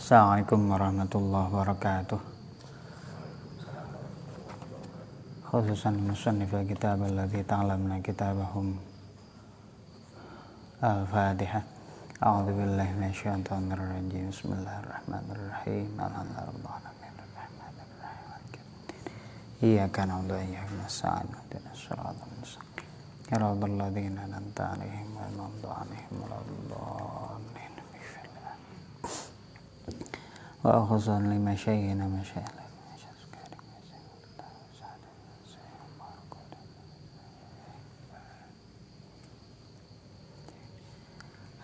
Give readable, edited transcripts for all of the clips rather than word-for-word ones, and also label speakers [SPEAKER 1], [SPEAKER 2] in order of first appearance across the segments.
[SPEAKER 1] Assalamualaikum warahmatullahi wabarakatuh. Khususan musannif al-kitab alladzi ta'lamna kitabahum al-Fatihah. A'udzu billahi minasyaitonir rajim. Bismillahirrahmanirrahim. Iyyaka na'budu wa iyyaka nasta'in. Ihdinas siratal mustaqim. Siratal ladzina an'amta 'alaihim ghairil maghdubi 'alaihim waladdallin. Wa khususan lima syai'in ma syai'a.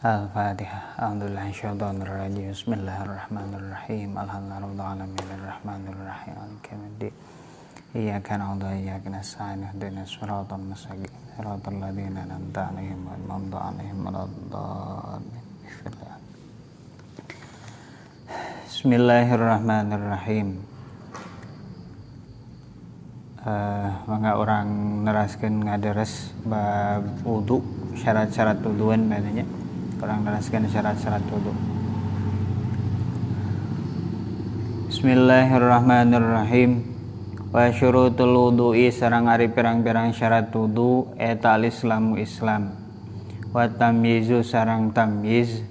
[SPEAKER 1] Al-Fatihah. A'udzubillahi minasyaitonir rajim. Bismillahirrahmanirrahim. Alhamdulillahirabbil alamin arrahmanirrahim maliki yaumiddin. Iyyaka na'budu wa iyyaka nasta'in. Ihdinas siratal mustaqim. Siratal ladzina an'amta 'alaihim ghairil maghdubi 'alaihim waladdallin. Bismillahirrahmanirrahim. Mangga orang neraskeun ngaderes bab wudu, syarat-syarat wuduan badanya. Orang neraskeun syarat-syarat wudu. Bismillahirrahmanirrahim. Wa syurutul wudu'i sareng ari pirang-pirang syarat wudu eta al-islamu Islam. Wa tamyizu sareng tamyiz.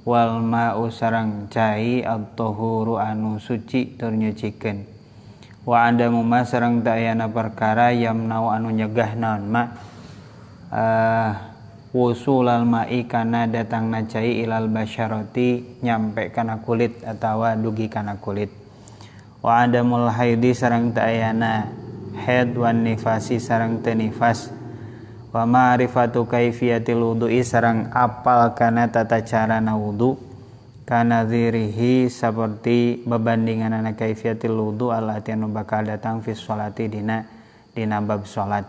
[SPEAKER 1] Wal ma'u sareng cai at-tahuru anu suci tur nyucikeun. Wa adamu ma sareng teu ayana perkara yamnau anu nyegah naon ma wusulal ma'i kana datangna cai ilal basyarati nyampe kana kulit atawa dugi kana kulit. Wa adamul haidi sareng teu ayana haid wan nifasi sareng teu nifas. Wa ma'rifatu kaifiyatil wudu'i sareng apal kana tata carana wudu kana dzirihi seperti babandinganana kaifiyatil wudu allati anu bakal datang fi sholati dina bab salat.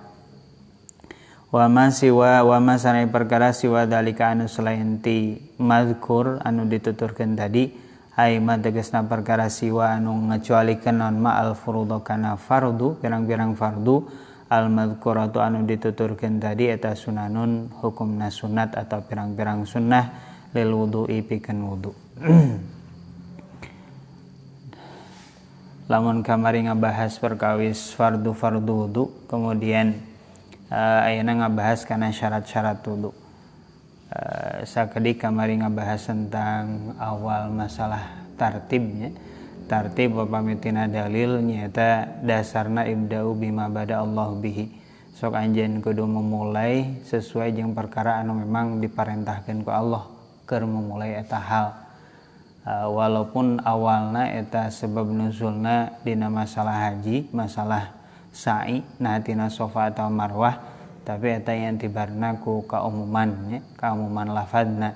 [SPEAKER 1] Wa ma sareng perkara siwa dalika anu selain ti mazkur anu dituturkeun tadi ai ma tegasna perkara siwa anu ngacualikeun naon ma al furudhu kana fardu pirang-pirang fardu al-madhkuratu anu dituturkeun tadi eta sunanun hukumna sunat atau pirang-pirang sunnah lil wudu'i pikeun wudu. Lamun kamari ngabahas perkawis fardu wudu, kemudian ayeuna ngabahas kana syarat-syarat wudu. Sakedik kamari ngabahas tentang awal masalah tartibnya. Tartib pamitina dalil nyata dasarna ibda'u bima bada Allah bihi. Sok anjeun kudu memulai sesuai jeung perkara anu memang diparentahkeun ku Allah keur memulai eta hal. Walaupun awalna eta sebab nuzulna dina masalah haji, masalah sa'i nah tina Safa atau Marwah, tapi eta yang tibarna ku kaumuman nya, kaumuman lafadzna.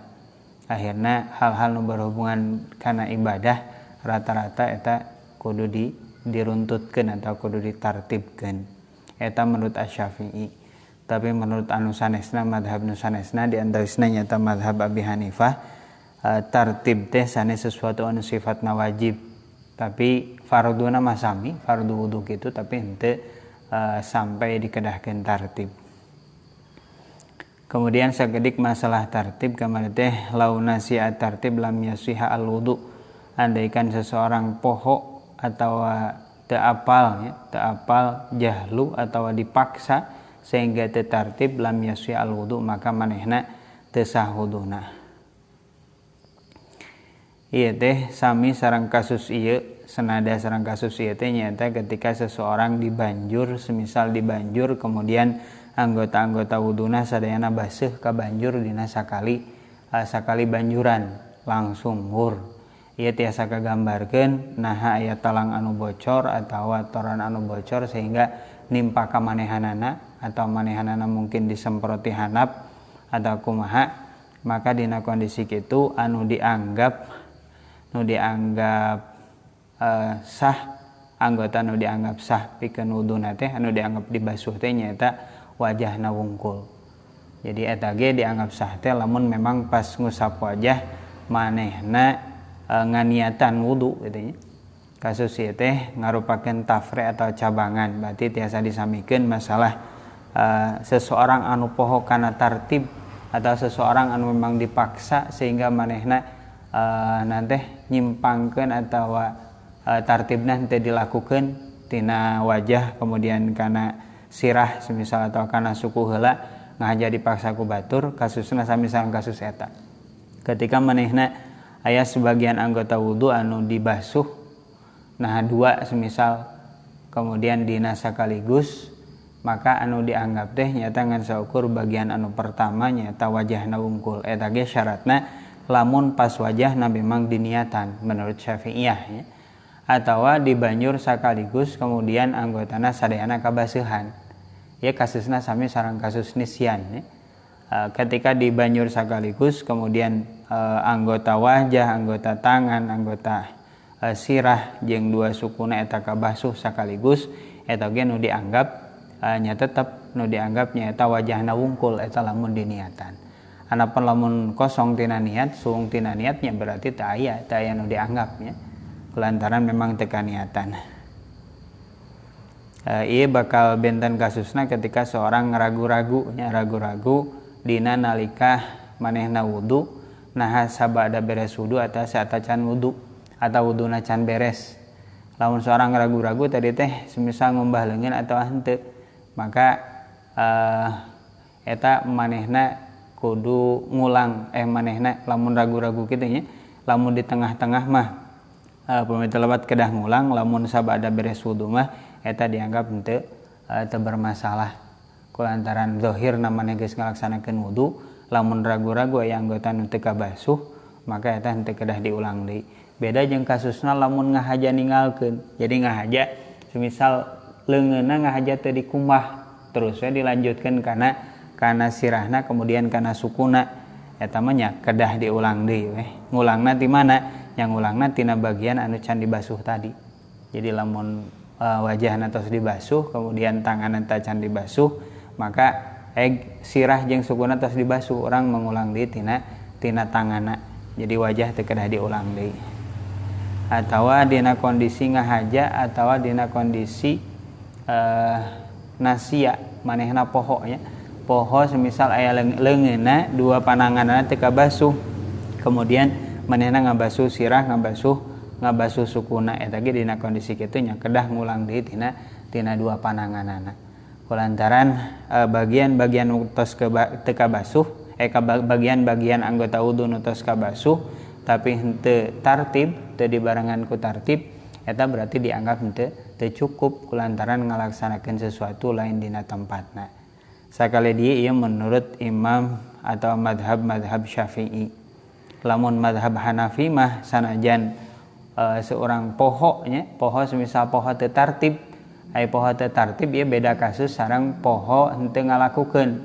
[SPEAKER 1] Akhirna hal-hal nu berhubungan kana ibadah rata-rata eta kudu diruntutkeun atau kudu ditartibkeun. Eta menurut Asy-Syafi'i. Tapi menurut anu sanesna mazhab nu sanesna di antarisna nyata mazhab Abi Hanifah, tartib teh sanes sesuatu anu sifatna wajib. Tapi farduna mah sami, fardu wudu kitu tapi henteu sampai dikedahkeun tartib. Kemudian sakedik masalah tartib kamari teh launa si'at tartib lam yasiha al-wudu. Andaikan seseorang poho atau teu apal jahlu atau dipaksa sehingga teu tartib lam yasfi al wudu maka manehna teu sah wuduna. Ieu teh sami sareng kasus ieu, senada sareng kasus ieu teh nyaeta ketika seseorang dibanjur, semisal dibanjur kemudian anggota-anggota wuduna sadayana baseuh ka banjur dina sakali banjuran langsung hur. Ia tiasa kagambarkeun naha aya talang anu bocor atawa toran anu bocor sehingga nimpa ka manehanana atau manehanana mungkin disemproti handap atau kumaha, maka dina kondisi kitu anu dianggap sah, anggota anu dianggap sah pikeun wuduna teh anu dianggap dibasuh teh nyaeta wajahna wungkul. Jadi eta ge dianggap sah teh lamun memang pas ngusap wajah manehna nganiatan wudu gitu nya. Kasus ieu teh ngarupakeun tafri atau cabangan, berarti tiasa disamikeun masalah seseorang anu poho kana tartib atau seseorang anu memang dipaksa sehingga manehna nanti nyimpangkeun atawa tartibna henteu dilakukeun tina wajah kemudian kana sirah semisal atau kana suku heula ngahaja dipaksa ku batur kasusna samisal kasus eta. Ketika manehna aya sebagian anggota wudu anu dibasuh nah dua semisal kemudian dina sakaligus, maka anu dianggap teh nyata ngan saukur bagian anu pertama nyata wajahna wungkul eta ge syaratna lamun pas wajahna memang diniatan menurut Syafi'iyah ya. Atawa di banjur sakaligus kemudian anggotana sadayana kabasuhan. Ya kasusna sami sareng kasus nisyan ya. Ketika di banjur sakaligus kemudian anggota wajah, anggota tangan, anggota sirah jeung dua sukuna eta kabasuh sakaligus eta ge nu dianggap nya tetep nu dianggap nyaeta wajahna wungkul eta lamun diniatan. Anapun lamun kosong tina niat, suung tina niatnya berarti teu aya nu dianggapnya. Lantaran memang teka niatan. Ieu bakal benten kasusna ketika seorang ragu-ragu dina nalika manehna wudu nah sabada beres wudu atau saat can wudu atau wuduna can beres. Lamun seorang ragu-ragu tadi teh semisal ngombah leungeun atau henteu, maka eta manehna kudu ngulang manehna lamun ragu-ragu kitu nya, lamun di tengah-tengah mah pamit lebat kedah ngulang, lamun sabada beres wudu mah eta dianggap henteu bermasalah kulantaran zahirna maneh geus ngalaksanakeun wudu. Lamun ragu-ragu aya anggota nu teu kabasuh maka eta henteu kedah diulang deui. Beda jeung kasusna lamun ngahaja ninggalkeun. Jadi ngahaja semisal leungeunna ngahaja teu dikumbah terus we dilanjutkeun kana sirahna kemudian kana sukuna eta mah nya kedah diulang deui we. Ngulangna ti mana? Yang ulangna tina bagian anu can dibasuh tadi. Jadi lamun wajahna tos dibasuh kemudian tangan enta can dibasuh maka sirah jeung sukuna tos dibasuh orang mengulang deui tina tanganna. Jadi wajah teu kedah diulang deui. Atawa dina kondisi ngahaja atawa dina kondisi nasia manehna poho nya. Poho semisal aya leungeunna dua pananganna teu kabasuh. Kemudian manehna ngabasuh sirah ngabasuh sukuna eta ge dina kondisi kitu nya kedah ngulang deui tina dua pananganana. Kulantaran bagian-bagian nu tos teu kabasuh bagian-bagian anggota wudu nu tos kabasuh tapi henteu tartib teu dibarengan ku tartib eta berarti dianggap henteu cukup kulantaran ngalaksanakeun sesuatu lain dina tempatna. Sakali dieu ieu menurut imam atau madhab Syafi'i. Lamun madhab Hanafi mah sanajan seorang poho semisal poho teu tartib poho teu tartib ieu beda kasus sareng poho henteu ngalakukeun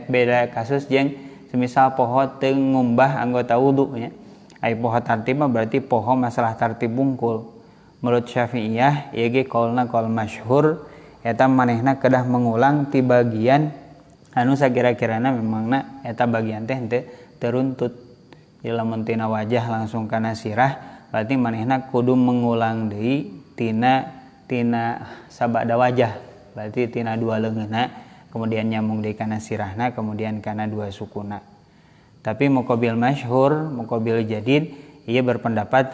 [SPEAKER 1] beda kasus jeung semisal poho teu ngumbah anggota wudu nya poho tartib mah berarti poho masalah tartib bungkul. Menurut Syafi'iyah ieu ge qaulna qaul masyhur eta manehna kedah mengulang ti bagian anu sakira-kirana memangna eta bagian teh henteu teruntut. Jadi lamun tina wajah langsung kana sirah berarti manehna kudu mengulang deui tina sabada wajah. Berarti tina dua leungeunna kemudian nyambung deui kana sirahna kemudian kana dua sukuna. Tapi muqabil masyhur, muqabil jadid ieu berpendapat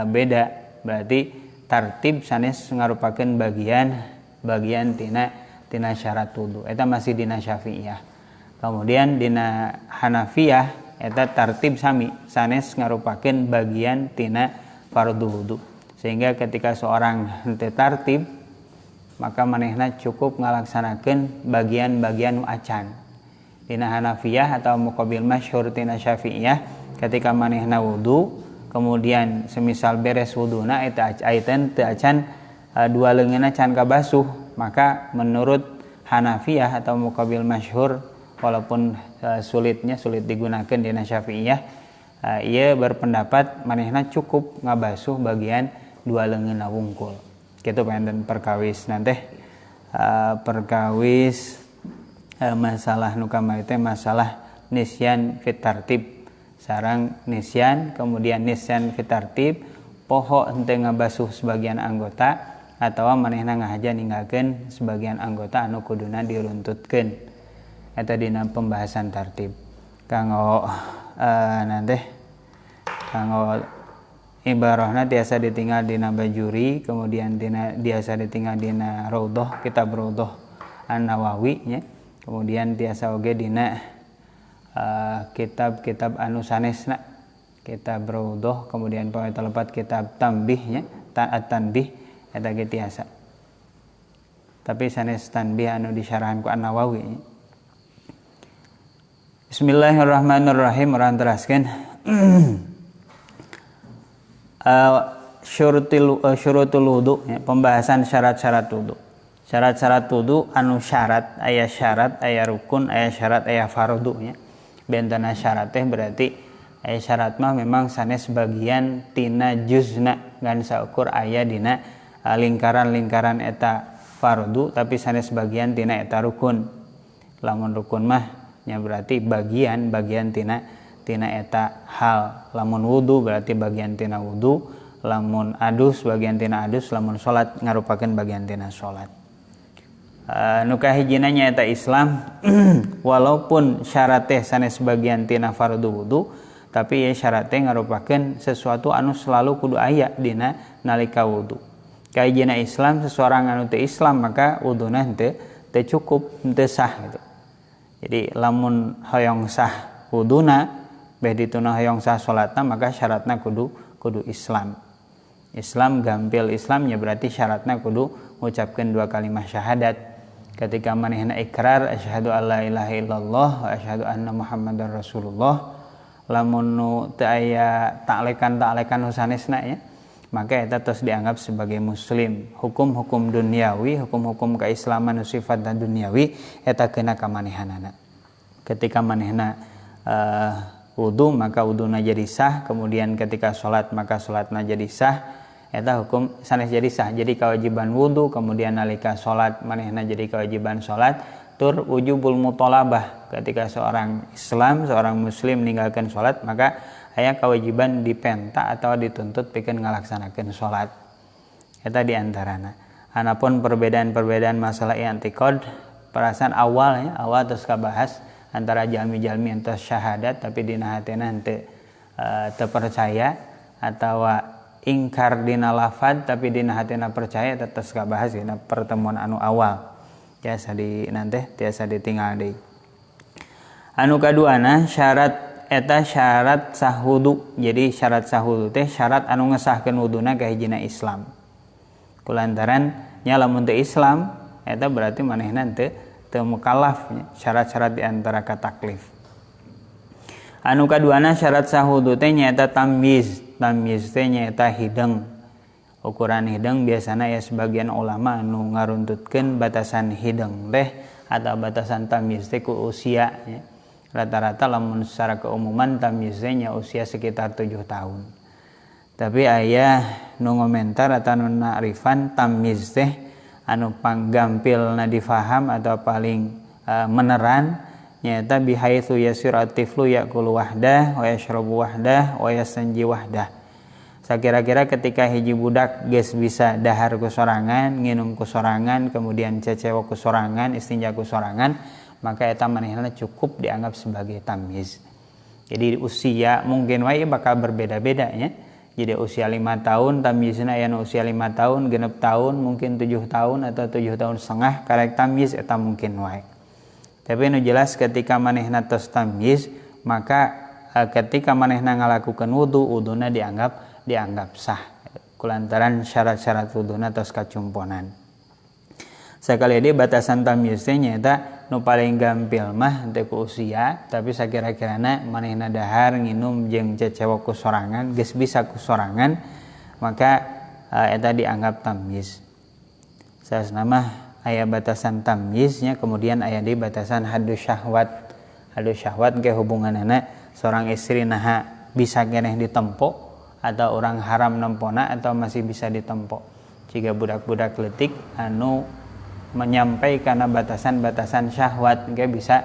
[SPEAKER 1] beda. Berarti tartib sanes ngarupakeun bagian tina syarat wudu. Eta masih dina Syafi'iyah. Kemudian dina Hanafiyah eta tartib sami sanes ngarupakeun bagian tina fardhu wudu. Sehingga ketika seorang henteu tartib maka manehna cukup ngalaksanakeun bagian-bagian acan. Dina Hanafiyah atau muqabil masyhur tina Syafi'iyah ketika manehna wudu kemudian semisal beres wuduna eta teu acan dua leungeunna can kabasuh maka menurut Hanafiyah atau muqabil masyhur walaupun sulit digunakan di Syafi'iyah ia berpendapat manehna cukup ngabasuh bagian dua leungeunna wungkul. Kitu panten perkawis nanti masalah nu kamari teh masalah nisyan fit tartib sareng nisyan kemudian nisyan fit tartib poho henteu ngabasuh sebagian anggota atawa manehna ngahaja ninggalkeun sebagian anggota anu kuduna diruntutkeun. Eta dina pembahasan tartib. Kanggo nanti kanggo ibarahna tiasa ditinggal dina bajuri, kemudian tiasa ditinggal dina Raudhah, kitab Raudhah An-Nawawi nya. Kemudian tiasa oge dina kitab-kitab anu sanesna, kitab Raudhah, kemudian pawai telepat kitab Tanbih nya, At-Tanbih eta ge tiasa. Tapi sanes Tanbih anu disyarahan ku An-Nawawi nya. Bismillahirrahmanirrahim. Urang teraskeun syurutul wudu ya, pembahasan syarat-syarat wudu. Syarat-syarat wudu anu syarat, aya rukun, aya syarat, aya fardu nya. Bentana syarat teh berarti aya syarat mah memang sanes bagian tina juzna ngan saukur aya dina lingkaran-lingkaran eta fardu, tapi sanes bagian tina eta rukun. Lamun rukun mah nya berarti bagian tina eta hal. Lamun wudu berarti bagian tina wudu, lamun adus bagian tina adus, lamun salat ngarupakeun bagian tina salat. Nu kahijina nyaeta Islam walaupun syarat teh sanes bagian tina fardu wudu, tapi ya syarat teh ngarupakeun sesuatu anu selalu kudu aya dina nalika wudu. Kahijina Islam seseorang anu teu Islam maka wuduna teu cukup, teu sah gitu. Jadi lamun hoyong sah wuduna beh dituna hoyong sah salatna maka syaratna kudu Islam. Islam gampil Islamnya berarti syaratna kudu ngucapkeun 2 kalimat syahadat. Ketika manehna ikrar asyhadu alla ilaha illallah wa asyhadu anna muhammadar rasulullah, lamun nu teu aya taklekan sanesna ya, maka eta tos dianggap sebagai muslim. Hukum-hukum duniawi, hukum-hukum keislaman sifatna duniawi eta kena ka manehanana. Ketika manehna wudu maka wuduna jadi sah, kemudian ketika salat maka salatna jadi sah. Eta hukum sanes jadi sah. Jadi kewajiban wudu, kemudian nalika salat manehna jadi kewajiban salat, tur wujubul muthalabah. Ketika seorang Islam, seorang muslim meninggalkan salat maka aya kewajiban dipenta atau dituntut pikeun ngalaksanakeun salat. Eta di antarana. Anapun perbedaan-perbedaan masalah i'tiqad, perasaan awal terus kabahas antara jalmi-jalmi entes syahadat tapi dina hatena teu percaya, atau ingkar dina lafad tapi dina hatena percaya, tetes kabahas dina pertemuan anu awal. Tiasa ditinggal deui. Anu kaduana syarat eta syarat sah wudu. Jadi syarat sah wudu teh syarat anu ngesahkeun wuduna kahijina Islam. Kulantaran nya lamun teu Islam eta berarti manehna teu mukallaf, syarat-syarat di antara kataklif. Anu kaduana syarat sah wudu teh nyaeta tamyiz. Tamyiz teh nyaeta hideung. Ukuran hideung biasana ya sebagian ulama anu ngaruntutkeun batasan hideung teh atau batasan tamyiz teh ku usia ya. Rata-rata lamun secara keumuman tamyiz teh nya usia sekitar 7 tahun. Tapi aya nu ngomentar atau nu nakrifan tamyiz teh anu panggampilna difaham atau paling meneran nyaeta bihaitsu yasir atiflu yaqulu wahdah wa yashrabu wahdah wa yastanji wahdah. Sakira-kira ketika hiji budak geus bisa dahar ku sorangan, nginum ku sorangan, kemudian cecewa ku sorangan, istinja ku sorangan, maka eta manehna cukup dianggap sebagai tamyiz. Jadi usia mungkin wae bakal berbeda-beda ya. Jadi usia 5 tahun tamyizna aya nu usia 5 tahun, 6 tahun, mungkin 7 tahun atau 7 tahun setengah karek tamyiz eta mungkin wae. Tapi nu jelas ketika manehna tos tamyiz maka ketika manehna ngalakukeun wudu, wuduna dianggap sah. Kulantaran syarat-syarat wuduna tos kacumponan. Sakali deui batasan tamyiz teh nyaeta nu paling gampil mah teu ku usia, tapi sakira-kirana manehna dahar nginum jeung cecewa ku sorangan, geus bisa ku sorangan, maka eta dianggap tamyiz. Sanesna mah aya batasan tamyiznya, kemudian aya deui batasan haddus syahwat. Haddus syahwat ge hubunganana seorang istri naha bisa keneh ditempo atau orang haram nempona atau masih bisa ditempo. Jika budak-budak leutik anu menyampai karena batasan-batasan syahwat ge bisa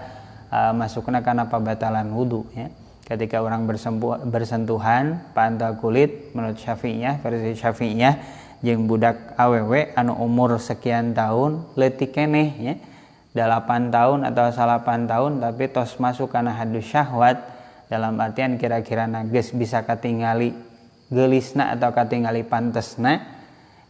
[SPEAKER 1] masukna kana pabatalan wudu ya. Ketika orang bersentuhan pantau kulit menurut Syafi'iyah, versi Syafi'iyah, jeung budak awewe anu umur sekian tahun leutik keneh ya, 8 tahun atau 8 tahun tapi tos masuk kana haddus syahwat, dalam artian kira-kira geus bisa katingali geulisna atau katingali pantesna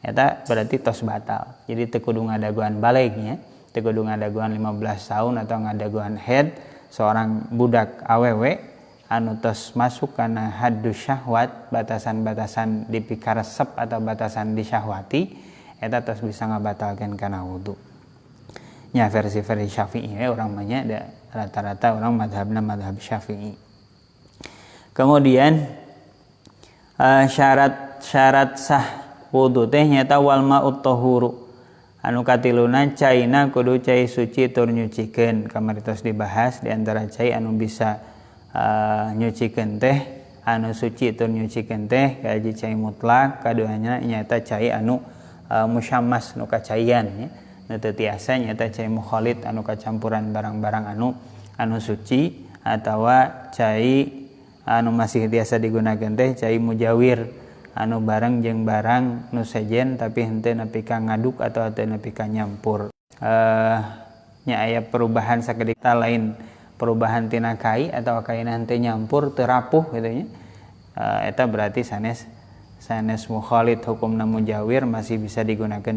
[SPEAKER 1] eta berarti tos batal. Jadi teu kudu ngadaguan balegnya, teu kudu ngadaguan 15 tahun atau ngadaguan haid seorang budak awewe anu tos masuk kana haddus syahwat, batasan-batasan dipikaresep atau batasan disyahwati, eta tos bisa ngabatalkeun kana wudu. Nya versi-versi Syafi'i urang mah nya rata-rata orang madhabna madhab Syafi'i. Kemudian syarat sah wudu teh nyata wal ma'ut tahuru. Anu katiluna caina kudu cai suci tur nyucikeun. Kamari tos dibahas di antara cai anu bisa nyucikeun teh anu suci tur nyucikeun teh kaji cai mutlak, kaduanya nyata cai anu musyammas nu kacaian nya. Nu teu tiasa nyata cai mukhalid anu kacampuran barang-barang anu suci atawa cai anu masih tiasa digunakeun teh cai mujawir anu barang jeung barang nu sejen tapi henteu nepi ka ngaduk atau henteu nepi ka nyampur. Nya aya perubahan sakedik lain perubahan tina kai atau kaina henteu nyampur teu rapuh kitu nya. Eta berarti sanes mukhalid hukumna mujawir masih bisa digunakan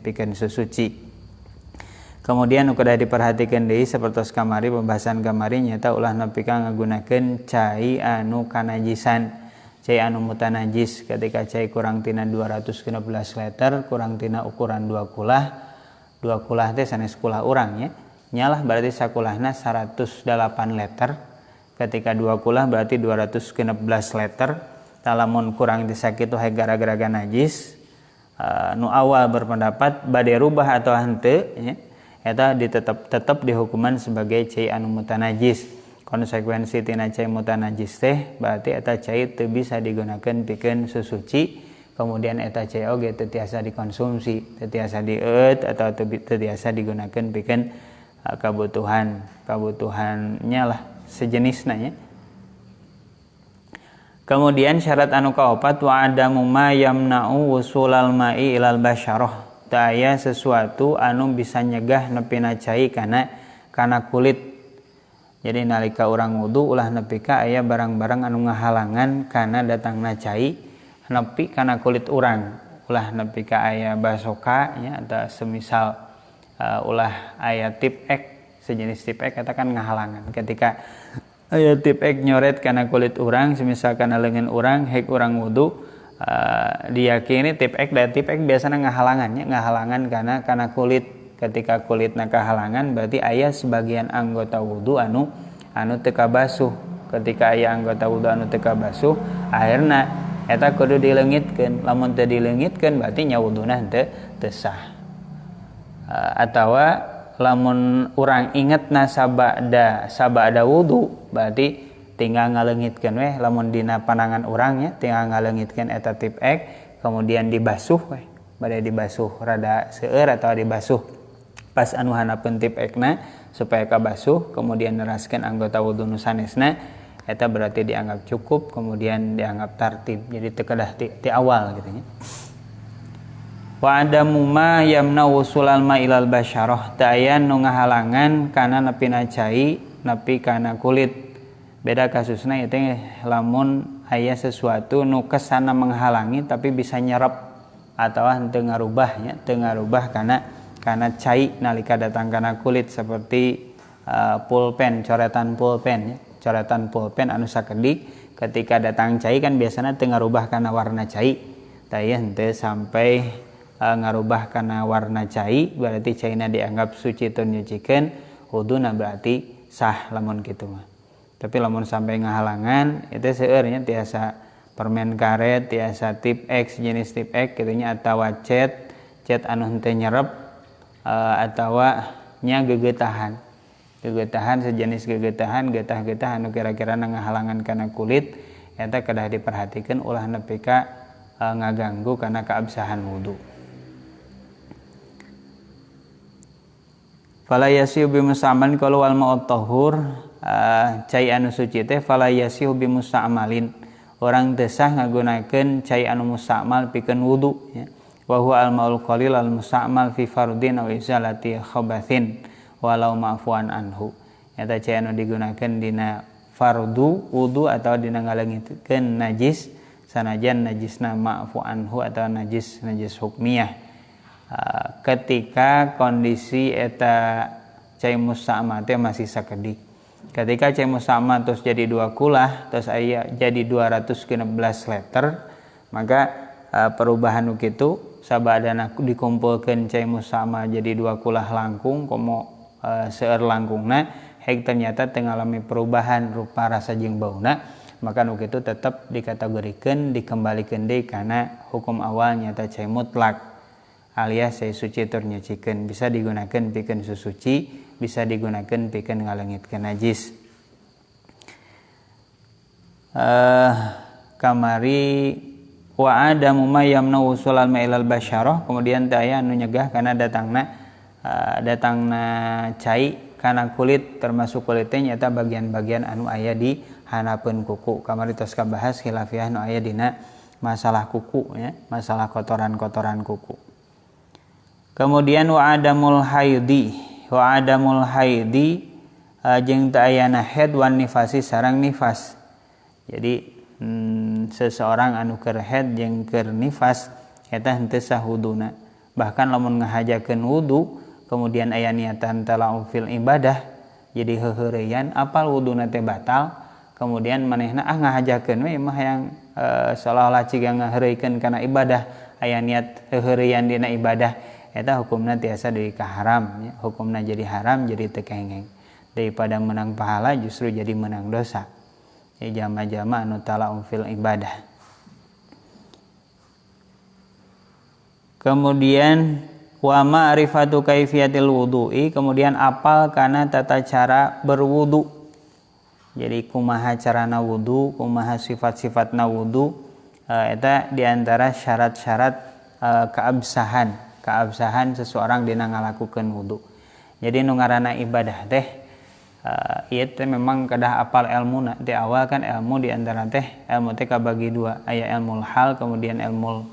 [SPEAKER 1] pikeun susuci. Kemudian kudu diperhatikeun deui sapertos kamari pembahasan kamari nyata ulah nepi ka ngagunakeun cai anu kanajisan. Cai anu mutanajis ketika cai kurang tina 216 liter kurang tina ukuran 2 kulah teh sanes kulah urang nya. Nyalah berarti sakulahna 108 liter. Ketika 2 kulah berarti 216 liter. Talamun kurang di sakitu hae gara-gara najis. Nu awal berpendapat bade rubah atau henteu nya. Eta tetep dihukuman sebagai cai anu mutanajis. Konsekuensi tina cai mutanajis teh berarti eta cai teu bisa digunakeun pikeun susuci. Kemudian eta cai oge teu tiasa dikonsumsi, teu tiasa dieut atau teu tiasa digunakeun pikeun kebutuhannya lah sejenisna nya. Kemudian syarat anu kaopat wa adamu ma yamna'u wusulal ma'i ilal basyarah. Teu aya sesuatu anu bisa nyegah nepina cai kana kulit. Jadi nalika urang wudu ulah nepi ka aya barang-barang anu ngahalangan kana datangna cai nepi kana kulit urang. Ulah nepi ka aya basoka nya atau semisal ulah aya tip ek sejenis tip ek eta kan ngahalangan ketika aya tip ek nyoret kana kulit urang semisal kana leungeun urang hek urang wudu diyakini tip ek biasana ngahalangan kana kulit. Ketika kulitna kahalangan berarti aya sebagian anggota wudu anu teu kabasuh. Ketika aya anggota wudu anu teu kabasuh akhirna eta kudu dileungitkeun. Lamun teu dileungitkeun berarti nya wuduna teu sah. Atawa lamun urang ingetna sabada wudu berarti tinggal ngaleungitkeun we lamun dina panangan urangnya tinggal ngaleungitkeun eta tip ek kemudian dibasuh we bade dibasuh rada seueur atau dibasuh pas anu hanapeun tip ekna supaya kabasuh kemudian neraskeun anggota wudu nu sanesna eta berarti dianggap cukup kemudian dianggap tartib jadi teu kedah ti awal gitu nya. Wa adamu ma yamna wusulal ma ilal basyarah tayan nu ngahalangan kana nepina cai nepi kana kulit. Beda kasusna ieu teh lamun aya sesuatu nu kesana menghalangi tapi bisa nyerep atawa henteu ngarubahnya teu ngarubah kana cai nalika datang kana kulit seperti pulpen coretan pulpen anu sakedik ketika datang cai kan biasana teu ngarubah kana warna cai tah ieu henteu sampai ngarubah kana warna cai berarti caina dianggap suci tur nyucikeun wuduna berarti sah lamun kitu mah. Tapi lamun sampai ngahalangan itu seueur nya tiasa permen karet tiasa tip X jenis tip X kitu nya atawa cet anu henteu nyerep atawa nya gegeutahan sejenis gegeutahan getah-getah anu kira-kira ngahalangan kana kulit eta kedah diperhatikeun ulah nepi ka ngaganggu kana kaabsahan wudu. Fala yasihu bimusamalin qalu wal ma'ut tahur cai anu suci teh fala yasihu bimusamalin orang teu sah ngagunakeun cai anu musamal pikeun wudu ya. Wa huwa al ma'ul qalil al musamal fi fardin aw izalati khabathin walau ma'fuan anhu. Eta cai anu digunakeun dina fardu wudu atau dina ngalengitkeun najis sanajan najisna ma'fu anhu atau najis hukmiyah. Ketika kondisi eta cai musama teh masih sakedik. Ketika cai musama terus jadi 2 kulah terus aya jadi 216 liter, maka perubahan nu kitu sabadana dikumpulkeun cai musama jadi 2 kulah langkung komo seueur langkungna hek ternyata teu ngalami perubahan rupa rasa jeung bauna, maka nu kitu tetep dikategorikeun dikembalikeun deui kana hukum awalnya ta cai mutlak alias cai suci tur nyucikeun, bisa digunakeun pikeun susuci, bisa digunakeun pikeun ngaleungitkeun najis. Kamari wa adamu ma yamna usulal ma'ilal basyarah, kemudian teu aya anu nyegah kana datangna cai kana kulit, termasuk kulitnya nyata bagian-bagian anu aya di hanapeun kuku. Kamari tos kabahas khilafiah nu aya dina masalah kuku ya, masalah kotoran-kotoran kuku. Kemudian wa adamul haidi jeung teu ayana haid wan nifasi sareng nifas. Jadi seseorang anu keur haid jeung keur nifas eta henteu sah wuduna. Bahkan lamun ngahajakeun wudu kemudian aya niatan tala'ub fil ibadah jadi heuheureyan apal wuduna teh batal, kemudian manehna ngahajakeun we mah yang seolah-olah ciga ngaheureuykeun kana ibadah aya niat heuheureyan dina ibadah eta hukumna tiasa deui ka haram ya. Hukumna jadi haram jadi teu kengeng, daripada menang pahala justru jadi menang dosa ya, jama-jama anu tala'ub fil ibadah. Kemudian wa ma'rifatu kaifiyatil wudu'i, kemudian apal kana tata cara berwudu. Jadi kumaha carana wudu, kumaha sifat-sifatna wudu, eta diantara syarat-syarat keabsahan seseorang dina ngalakukeun wudu. Jadi nu ngaranna ibadah teh ieu teh memang kedah apal ilmuna. Di awal kan ilmu diantara teh ilmu teh kabagi 2, aya ilmul hal kemudian ilmul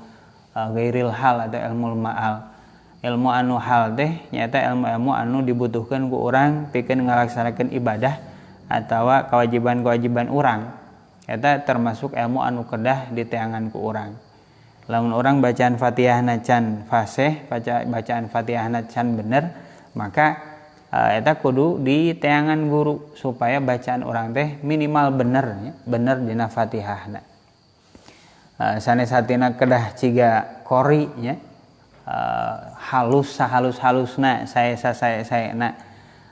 [SPEAKER 1] ghairil hal atau ilmul ma'al. Ilmu anu hal teh nyata ilmu-ilmu anu dibutuhkeun ku urang pikeun ngalaksanakeun ibadah atawa kewajiban-kewajiban urang. Eta termasuk ilmu anu kedah diteangan ku urang. Lamun urang bacaan Fatihahna can fasih, bacaan Fatihahna can bener, maka eta kudu diteangan guru supaya bacaan urang teh minimal bener ya, bener dina Fatihahna. Sanes satina kedah ciga qori nya. Halus sahalus-halusna saya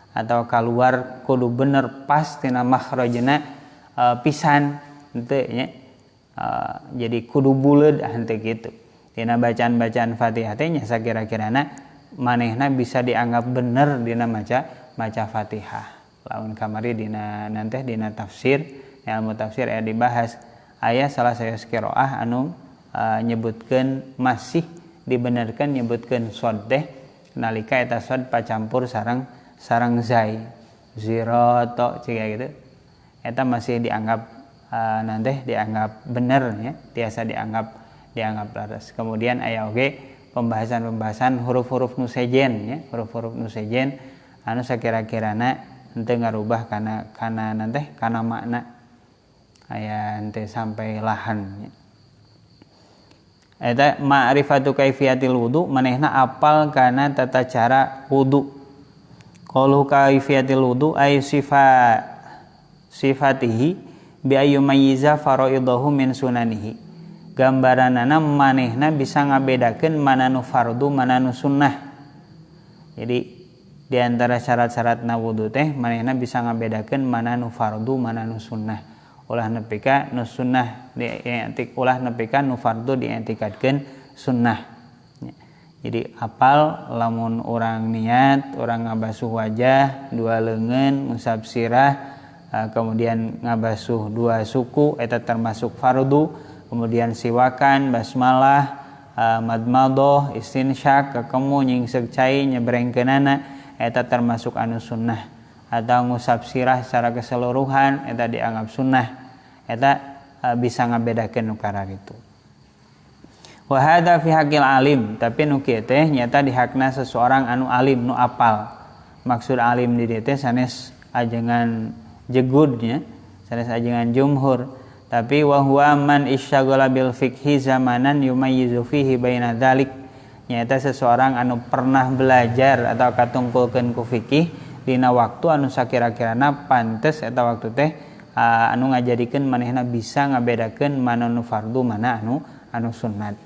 [SPEAKER 1] atau keluar kudu bener pas tina makhrajna pisan henteu nya. Jadi kudu buleud henteu kitu. Dina bacaan-bacaan Fatihah teh nya sakira-kirana manehna bisa dianggap bener dina maca Fatihah. Lamun kamari dina nanti dina tafsir, ilmu tafsir aya dibahas aya salah saeueus qiraah anu nyebutkeun masih dibenarkan nyebutkeun shad teh nalika eta shad pacampur sareng zai zirato ciga gitu, eta masih dianggap nanti dianggap bener ya, tiasa dianggap laras. Kemudian aya oge pembahasan huruf-huruf nu sejen ya, huruf-huruf nu sejen anu sakira-kirana henteu ngarubah kana nanti kana makna aya henteu sampai lahan ya. Eta ma'rifatu kaifiyatil wudu, manehna apal kana tata cara wudu. Qalu kaifiyatil wudu ay sifatihi bi ayyumayyiza faraidahu min sunanihi. Gambaranana manehna bisa ngabedakeun mana nu fardu mana nu sunnah. Jadi di antara syarat-syaratna wudu teh manehna bisa ngabedakeun mana nu fardu mana nu sunnah. Ulah nepika nu sunnah ulah nepika nu fardu dientikadkeun sunnah. Jadi apal lamun orang niat orang ngabasuh wajah 2 leungeun ngusap sirah kemudian ngabasuh 2 suku eta termasuk fardu, kemudian siwakan basmalah madmadah istinsyak kakemu nyingseg cai nyebrengkeunana eta termasuk anu sunnah. Atau ngusap sirah secara keseluruhan eta dianggap sunnah, eta bisa ngabedakeun nu kara kitu. Wa hadza fi haqqil alim, tapi nu kieu teh nyata di hakna seseorang anu alim nu apal. Maksud alim di dieu teh sanes ajengan jegudnya sanes ajengan jumhur. Tapi wa huwa man isyaghala bil fiqhi zamanan yumayyizu fihi baina dzalik, nyaeta seseorang anu pernah belajar atau katungkulkeun ku fikih dina waktu anu sakira-kirana pantes eta waktu teh anu ngajadikeun manehna bisa ngabedakeun mana nu fardu mana anu sunnat.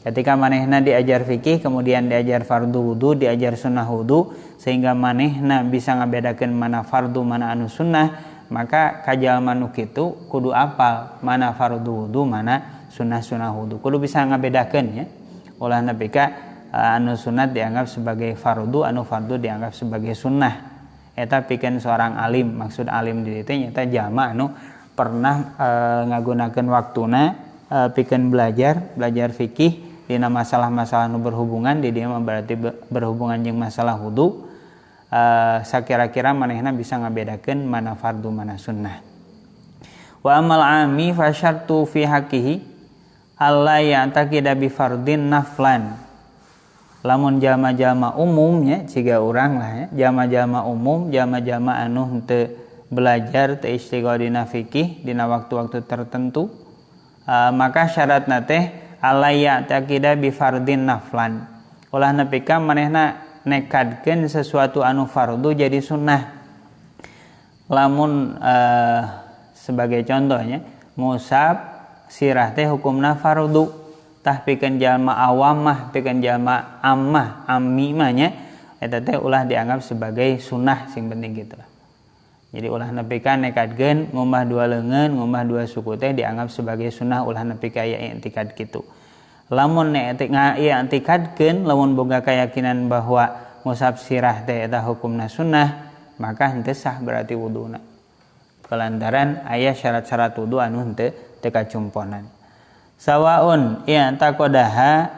[SPEAKER 1] Ketika manehna diajar fikih kemudian diajar fardu wudu, diajar sunnah wudu, sehingga manehna bisa ngabedakeun mana fardu mana anu sunnah, maka kajalma nu kitu kudu apal mana fardu wudu mana sunnah wudu, kudu bisa ngabedakeun ya. Ulah nepi ka anu sunat dianggap sebagai fardu, anu fardu dianggap sebagai sunnah. Eta pikeun seorang alim, maksud alim di dieu nyata jalma anu pernah ngagunakeun waktuna pikeun belajar fikih dina masalah-masalah nu berhubungan di dieu berarti berhubungan jeung masalah wudu. Sakira-kira manehna bisa ngabedakeun mana fardu mana sunnah. Wa amal ami fa syartu fi haqqihi alla ya'taqida bi fardin naflan. Lamun jalma-jalma umumnya ciga urang lah ya, jalma-jalma umum, jalma-jalma anu henteu belajar teu istighol dina fikih dina waktu-waktu tertentu, maka syaratna teh alla ya'taqida bi fardin naflan. Ulah nepi ka manehna nekadkeun sesuatu anu fardu jadi sunnah. Lamun sebagai contohnya ngusap sirah teh hukumna fardu, tah pikeun jalma awam mah pikeun jalma ammah ammi mah nya eta teh ulah dianggap sebagai sunnah sing penting gitu lah. Jadi ulah nepi ka nekadkeun ngumbah dua leungeun ngumbah dua suku teh dianggap sebagai sunnah, ulah nepi ka aya i'tikad kitu. Lamun i'tikadkeun lamun boga keyakinan bahwa ngusap sirah teh eta hukumna sunnah, maka henteu sah berarti wuduna. Kelantaran aya syarat-syarat wudu anu henteu teu kacumponan. Sawaun i'taqadaha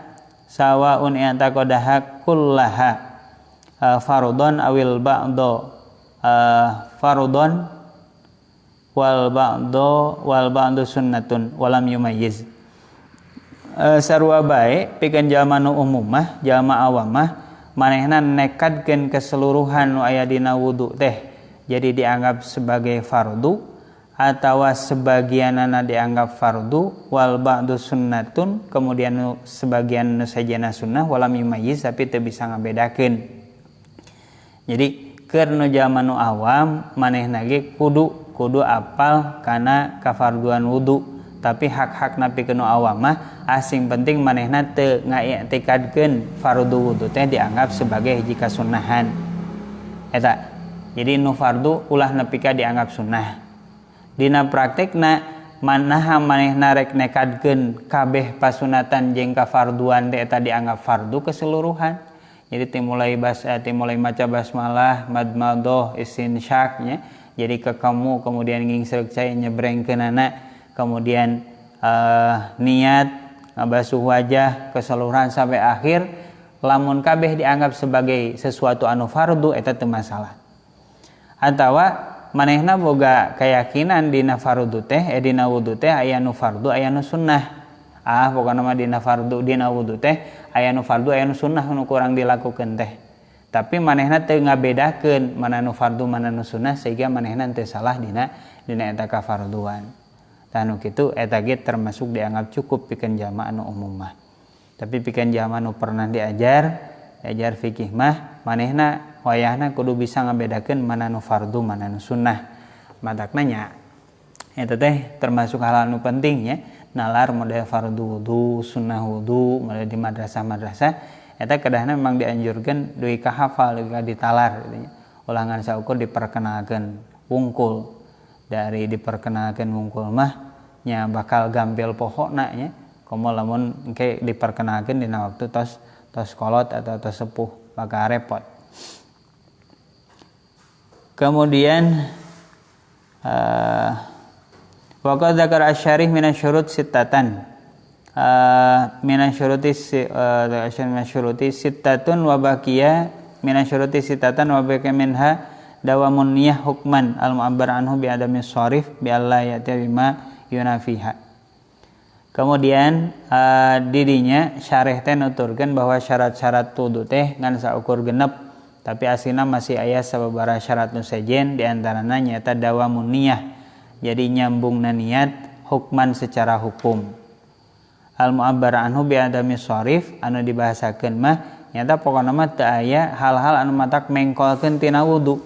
[SPEAKER 1] kullaha fardhon awil ba'do fardhon wal ba'do sunnatun walam yumayyiz. Sarua bae pikeun jalma nu umum mah jalma awam mah manehna nekadkeun keseluruhan nu aya dina wudu teh jadi dianggap sebagai fardu atawa sebagianna dianggap fardu wal ba'du sunnatun, kemudian sebagian nu sajana sunnah walam yumayyiz tapi teu bisa ngabedakeun. Jadi keur nu jalma nu awam manehna ge kudu apal kana kafarduan wudu, tapi hak-hakna pikeun nu awam mah asing penting manehna teu ngai'tikadkeun fardu wudu teh dianggap sebagai hiji kasunnahan eta. Jadi nu fardu ulah nepi ka dianggap sunnah. Dina praktekna manaha manehna rek nekadkeun kabeh pasunatan jeung kafarduan teh eta dianggap fardu keseluruhan. Jadi timulai maca basmalah, madmadoh, istinsyak nya. Jadi kekamu kemudian ngingsreuk cai nyebrengkeunana, kemudian niat ngabasuh wajah keseluruhan sampai akhir, lamun kabeh dianggap sebagai sesuatu anu fardu eta teu masalah. Atawa manehna boga keyakinan dina fardu teh dina wudu teh aya nu fardu aya nu sunnah. Pokona mah dina fardu dina wudu teh aya nu fardu aya nu sunnah nu kurang dilakukeun teh. Tapi manehna teu ngabedakeun mana nu fardu mana nu sunnah sehingga manehna teu salah dina eta kafarduan. Tah nu kitu eta ge termasuk dianggap cukup pikeun jalma anu umum mah. Tapi pikeun jalma nu pernah diajar fikih mah manehna wayahna kudu bisa ngabedakeun mana nu fardu mana nu sunnah. Matakna nya eta teh termasuk hal anu penting nya, nalar model fardu wudu, sunnah wudu, model di madrasah-madrasah eta kadahna memang dianjurkeun duwi kahafal duwi ditalar gitu nya. Ulangan saukur diperkenalkeun wungkul. Dari diperkenalkeun wungkul mah nya bakal gampil pohona nya. Komo lamun engke diperkenalkeun dina waktu tos kolot atau tos sepuh bakal repot. Kemudian waqad dzakara asy-syarih minasyurut sittatan minasyuruti sittatun wa baqiya minasyuruti sittatan wa baqiya minha dawamun niyah hukman al-mu'abbar anhu bi adami sharif bi alla ya'ti bima yunafiha. Kemudian didinya syarih teh nuturkeun bahwa syarat-syarat wudu teh ngan saukur genep, tapi aslina masih aya sababaraha syarat nu sejen di antarana nyaeta dawamun niyah. jadi nyambung niat hukman secara hukum. Al mu'abbar anhu bi adami sharif anu dibahasakeun mah nyata pokona mah teu aya hal-hal anu matak mengkolkeun tina wudu.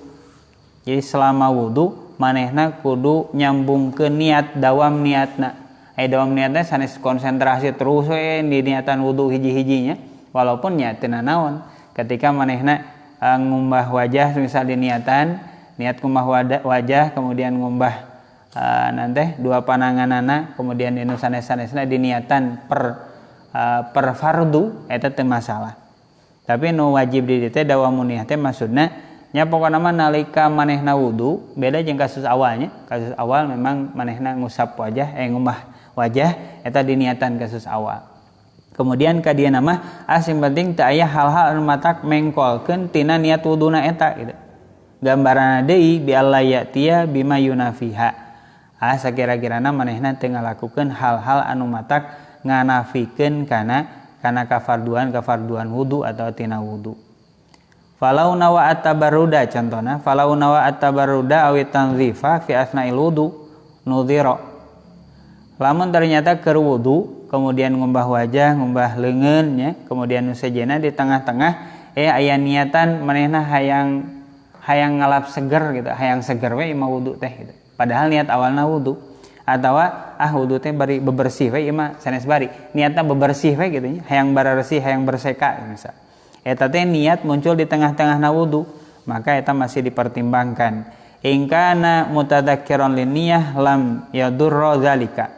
[SPEAKER 1] Jadi selama wudu manehna kudu nyambungkeun niat dawam niatna. Dawam niatna sanes konsentrasi terus we di niatan wudu hiji-hijinya walaupun nya teu naon. Ketika manehna ngumbah wajah misal di niatan niat ngumbah wajah kemudian ngumbah nanti dua pananganana kemudian anu sanes-sanesna diniatan per fardu eta teu masalah. Tapi nu wajib di dieu teh dawamun niat teh maksudna nya pokona mah nalika manehna wudu beda jeung kasus awalnya. Kasus awal memang manehna ngusap wajah ngumbah wajah eta diniatan kasus awal. Kemudian ka dieu mah asing penting teu aya hal-hal anu matak mengkolkeun tina niat wuduna eta gitu. Gambaranna deui bi alla ya'tiya bima yunafiha. Sakira-kirana manehna teu ngalakukeun hal-hal anu matak nganafikeun kana kafarduan wudu atau tina wudu. Falau nawa at-tabarruda contohna, falau nawa at-tabarruda awi tanzifa fi asna'il wudu nudhira. Lamun ternyata keur wudu kemudian ngumbah wajah, ngumbah leungeun nya, kemudian nu sejenna di tengah-tengah aya niatan manehna hayang ngalap seger gitu, hayang seger we imah wudu teh gitu. Padahal niat awalna wudu atawa wudu teh bari bebersih we ieu mah sanes bari niatna bebersih we gitu nya hayang bararesih hayang berseka misal eta teh niat muncul di tengah-tengahna wudu maka eta masih dipertimbangkan in kana mutadzakkiran linniyah lam yadurra zalika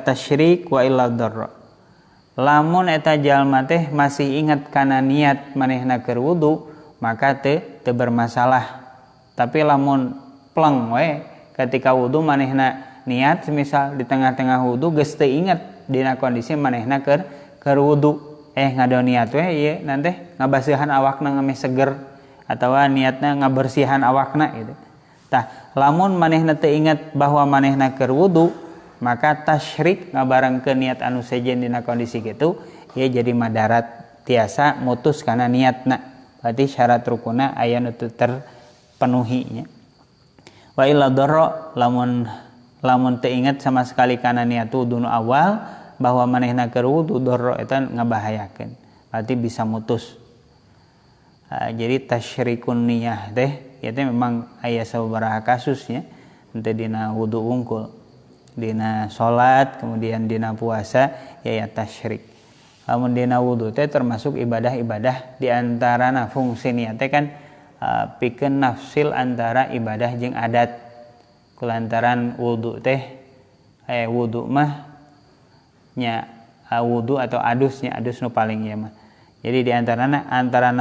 [SPEAKER 1] tasyrik wa illa darra. Lamun eta jalma teh masih ingat kana niat manehna keur wudu maka teu bermasalah. Tapi lamun pleng we ketika wudu manehna niat misal di tengah-tengah wudu geus teu inget dina kondisi manehna keur wudu ngado niat we ieu nanti ngabasihan awakna ngameh seger atawa niatna ngabersihan awakna gitu. Tah lamun manehna teu inget bahwa manehna keur wudu maka tasyrik ngabarengkeun niat anu sejen dina kondisi kitu ieu jadi madarat tiasa mutus kana niatna. Berarti syarat rukunna aya nu teu terpenuhi nya. Wa illa darra lamun teu inget sama sekali kana niat wudu nu awal bahwa manehna keur wudu darra eta ngabahayakeun. Berarti bisa mutus. Jadi tasyrikun niyah teh ieu teh memang aya sababaraha kasusnya henteu dina wudu wungkul. Dina salat kemudian dina puasa ya tasyrik. Lamun dina wudu teh termasuk ibadah-ibadah di antarana fungsi niat teh kan pikeun nafsil antara ibadah jeung adat. Kulantaran wudu teh wudu mah nya wudu atau adus nu paling ieu mah. Jadi di antarana antara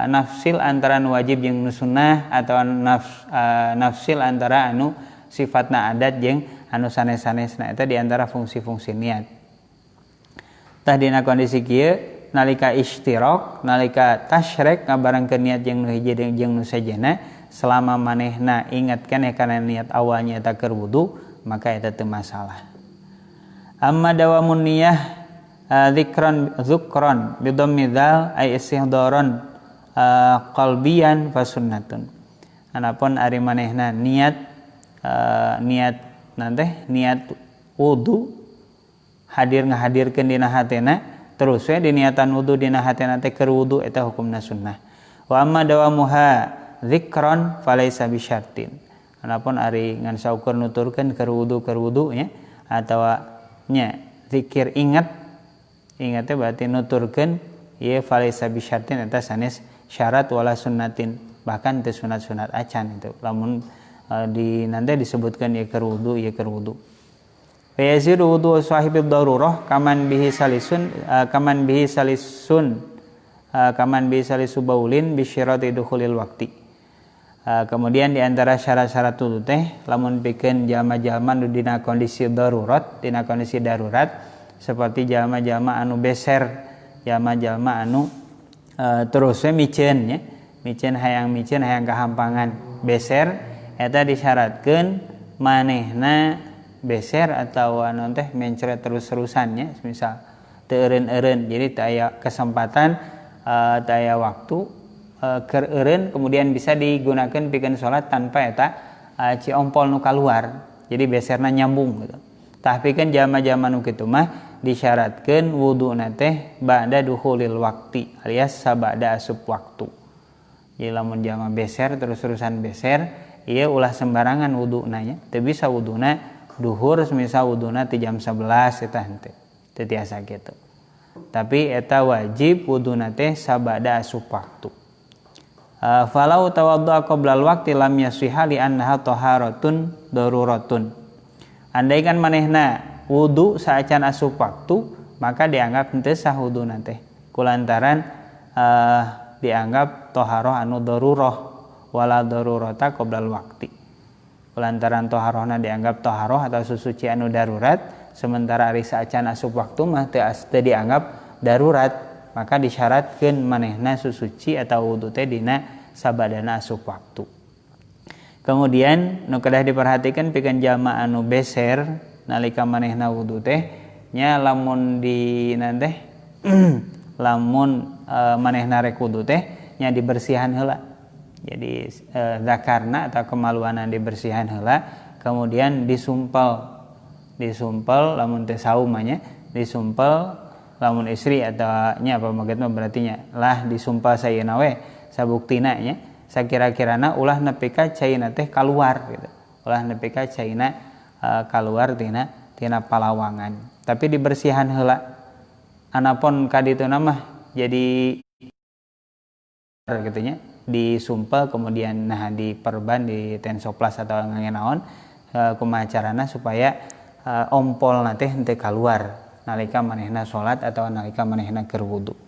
[SPEAKER 1] nafsil antara nu wajib jeung nu sunnah atau nafsil antara anu sifatna adat jeung anu sanes-sanesna eta di antara fungsi-fungsi niat. Tah dina kondisi kieu nalika istirak, nalika tasyrik ngabarengkeun niat jeung nu hiji jeung nu sajena selama manehna ingatkan kana niat awalnya eta keur wudu maka eta teu masalah. Amma dawamun niyah dzukran bi dhammi dzal ay istihdaran qalbiyan fa sunnatun. Anapun ari manehna niat wudu hadir ngahadirkeun dina hatena terus we di niatan wudu dina hatena teh keur wudu eta hukumna sunnah. Wa amma dawamuha dzikran falaisa bisyartin. Anapun ari ngan saukur nuturkeun keur wudu nya atawa nya zikir ingat teh berarti nuturkeun ieu falaisa bisyartin eta sanes syarat wala sunnatin bahkan teu sunat-sunat acan itu. Lamun nanti disebutkan ieu keur wudu. Fa yazidu wudu sahibid darurah kaman bihi salisu baulin bi syarati dukhulil waqti. Kemudian di antara syarat-syarat wudu teh lamun pikeun jalma-jalma nu dina kondisi darurat, seperti jalma-jalma anu beser, jalma-jalma anu terus we micen hayang kahampangan beser eta disyaratkeun manehna beser atau anu teh mencret terus-terusan nya misal teu eureun-eureun jadi teu aya kesempatan teu aya waktu keur kemudian bisa digunakan pikeun salat tanpa eta ciompol nu kaluar. Jadi beserna nyambung gitu. Tah pikeun jama-jama nu kitu mah disyaratkeun wuduna teh ba'da dukhulil waqti alias sabada asup waktu. Jadi lamun jama beser terus-terusan beser, ieu ulah sembarangan wuduna nya. Teu bisa wuduna duhur semisal wuduna ti jam 11 eta henteu. Teu tiasa kitu. Tapi eta wajib wuduna teh sabada asup waktu. Falau tawaddu'a qoblal waqti lam yasihha li annaha taharatun daruratun. Andaikan manehna wudu saacan asup waktu, maka dianggap henteu sah wuduna teh. Kulantaran dianggap taharah anu darurah wala darurata qoblal waqti. Kulantaran taharahna dianggap taharah atau susuci anu darurat, sementara ari saacan asup waktu mah teu dianggap darurat. Maka disyaratkeun manehna susuci atau wudu teh dina sabadana asup waktu. Kemudian nu kedah diperhatikan pikeun jalma anu beser nalika manehna wudu teh nya lamun di teh lamun manehna rek wudu teh nya dibersihan heula. Jadi zakarna atau kemaluanan dibersihan heula, kemudian disumpel lamun teh saum nya disumpel. Lamun istri atau nya apa maget mah berarti nya lah disumpah sayeuna we sabuktina nya sakira-kirana ulah nepi ka caina teh kaluar gitu. Ulah nepi ka caina kaluar tina palawangan. Tapi dibersihan heula. Anapun kadituna mah jadi gitu nya disumpel kemudian nah diperban di tensoplas atau ngangenaon kumaha carana supaya ompolna teh henteu kaluar nalika manehna salat atau nalika manehna keur wudu.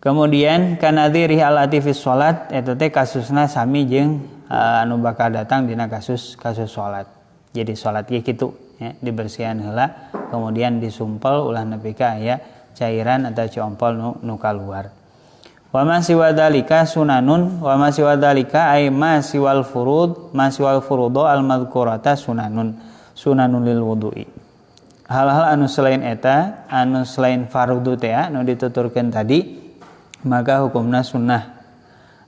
[SPEAKER 1] Kemudian kanadziri alati fi salat eta teh kasusna sami jeung anu bakal datang dina kasus salat. Jadi salat ge kitu ya, dibersihan heula kemudian disumpel ulah nepi ka aya cairan atau ciompol nu kaluar. Wa ma siwa dzalika sunanun wa ma siwa dzalika ay ma siwal furud ma siwal furudu al madhkurata sunanun lil wudu'i. Hal-hal anu selain eta, anu selain fardu teh anu dituturkeun tadi, maka hukumna sunnah.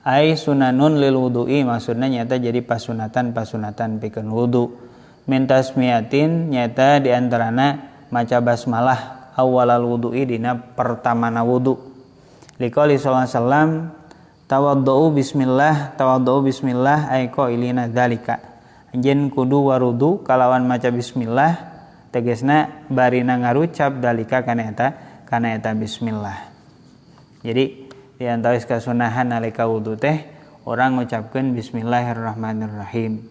[SPEAKER 1] Ai sunanun lil wudu'i maksudna nyata jadi pasunatan pikeun wudu. Min tasmiyatin nyata di antarana maca basmalah awalal wudu'i dina pertamana wudu. Liqauli sallallahu alaihi wasallam tawaddu bismillah ay qailina dzalika. Anjeun kudu warudu kalawan maca bismillah tegasna barina ngarucap dalika kana eta bismillah. Jadi di antara kasunahan nalika wudu teh orang ngucapkeun bismillahirrahmanirrahim.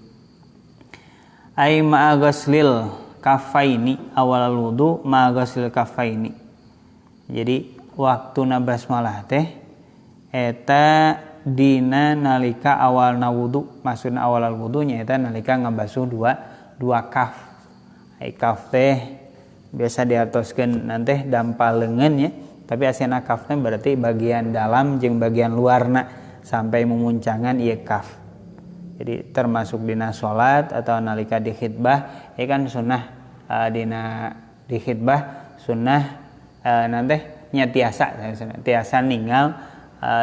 [SPEAKER 1] Ai ma'a ghaslil kafaini awal wudu ma'a ghaslil kafaini. Jadi waktuna basmalah teh eta dina nalika awalna wudu, maksudna awal wudu nya eta nalika ngabasuh dua kaf. Kaf teh biasa diartoskeun nanti dampal leungeun ya, tapi asina kaf teh berarti bagian dalam jeung bagian luarna sampai memuncangan ieu kaf. Jadi termasuk dina salat atau nalika di khitbah ieu kan sunnah dina di khitbah sunnah nanti nya tiasa ninggal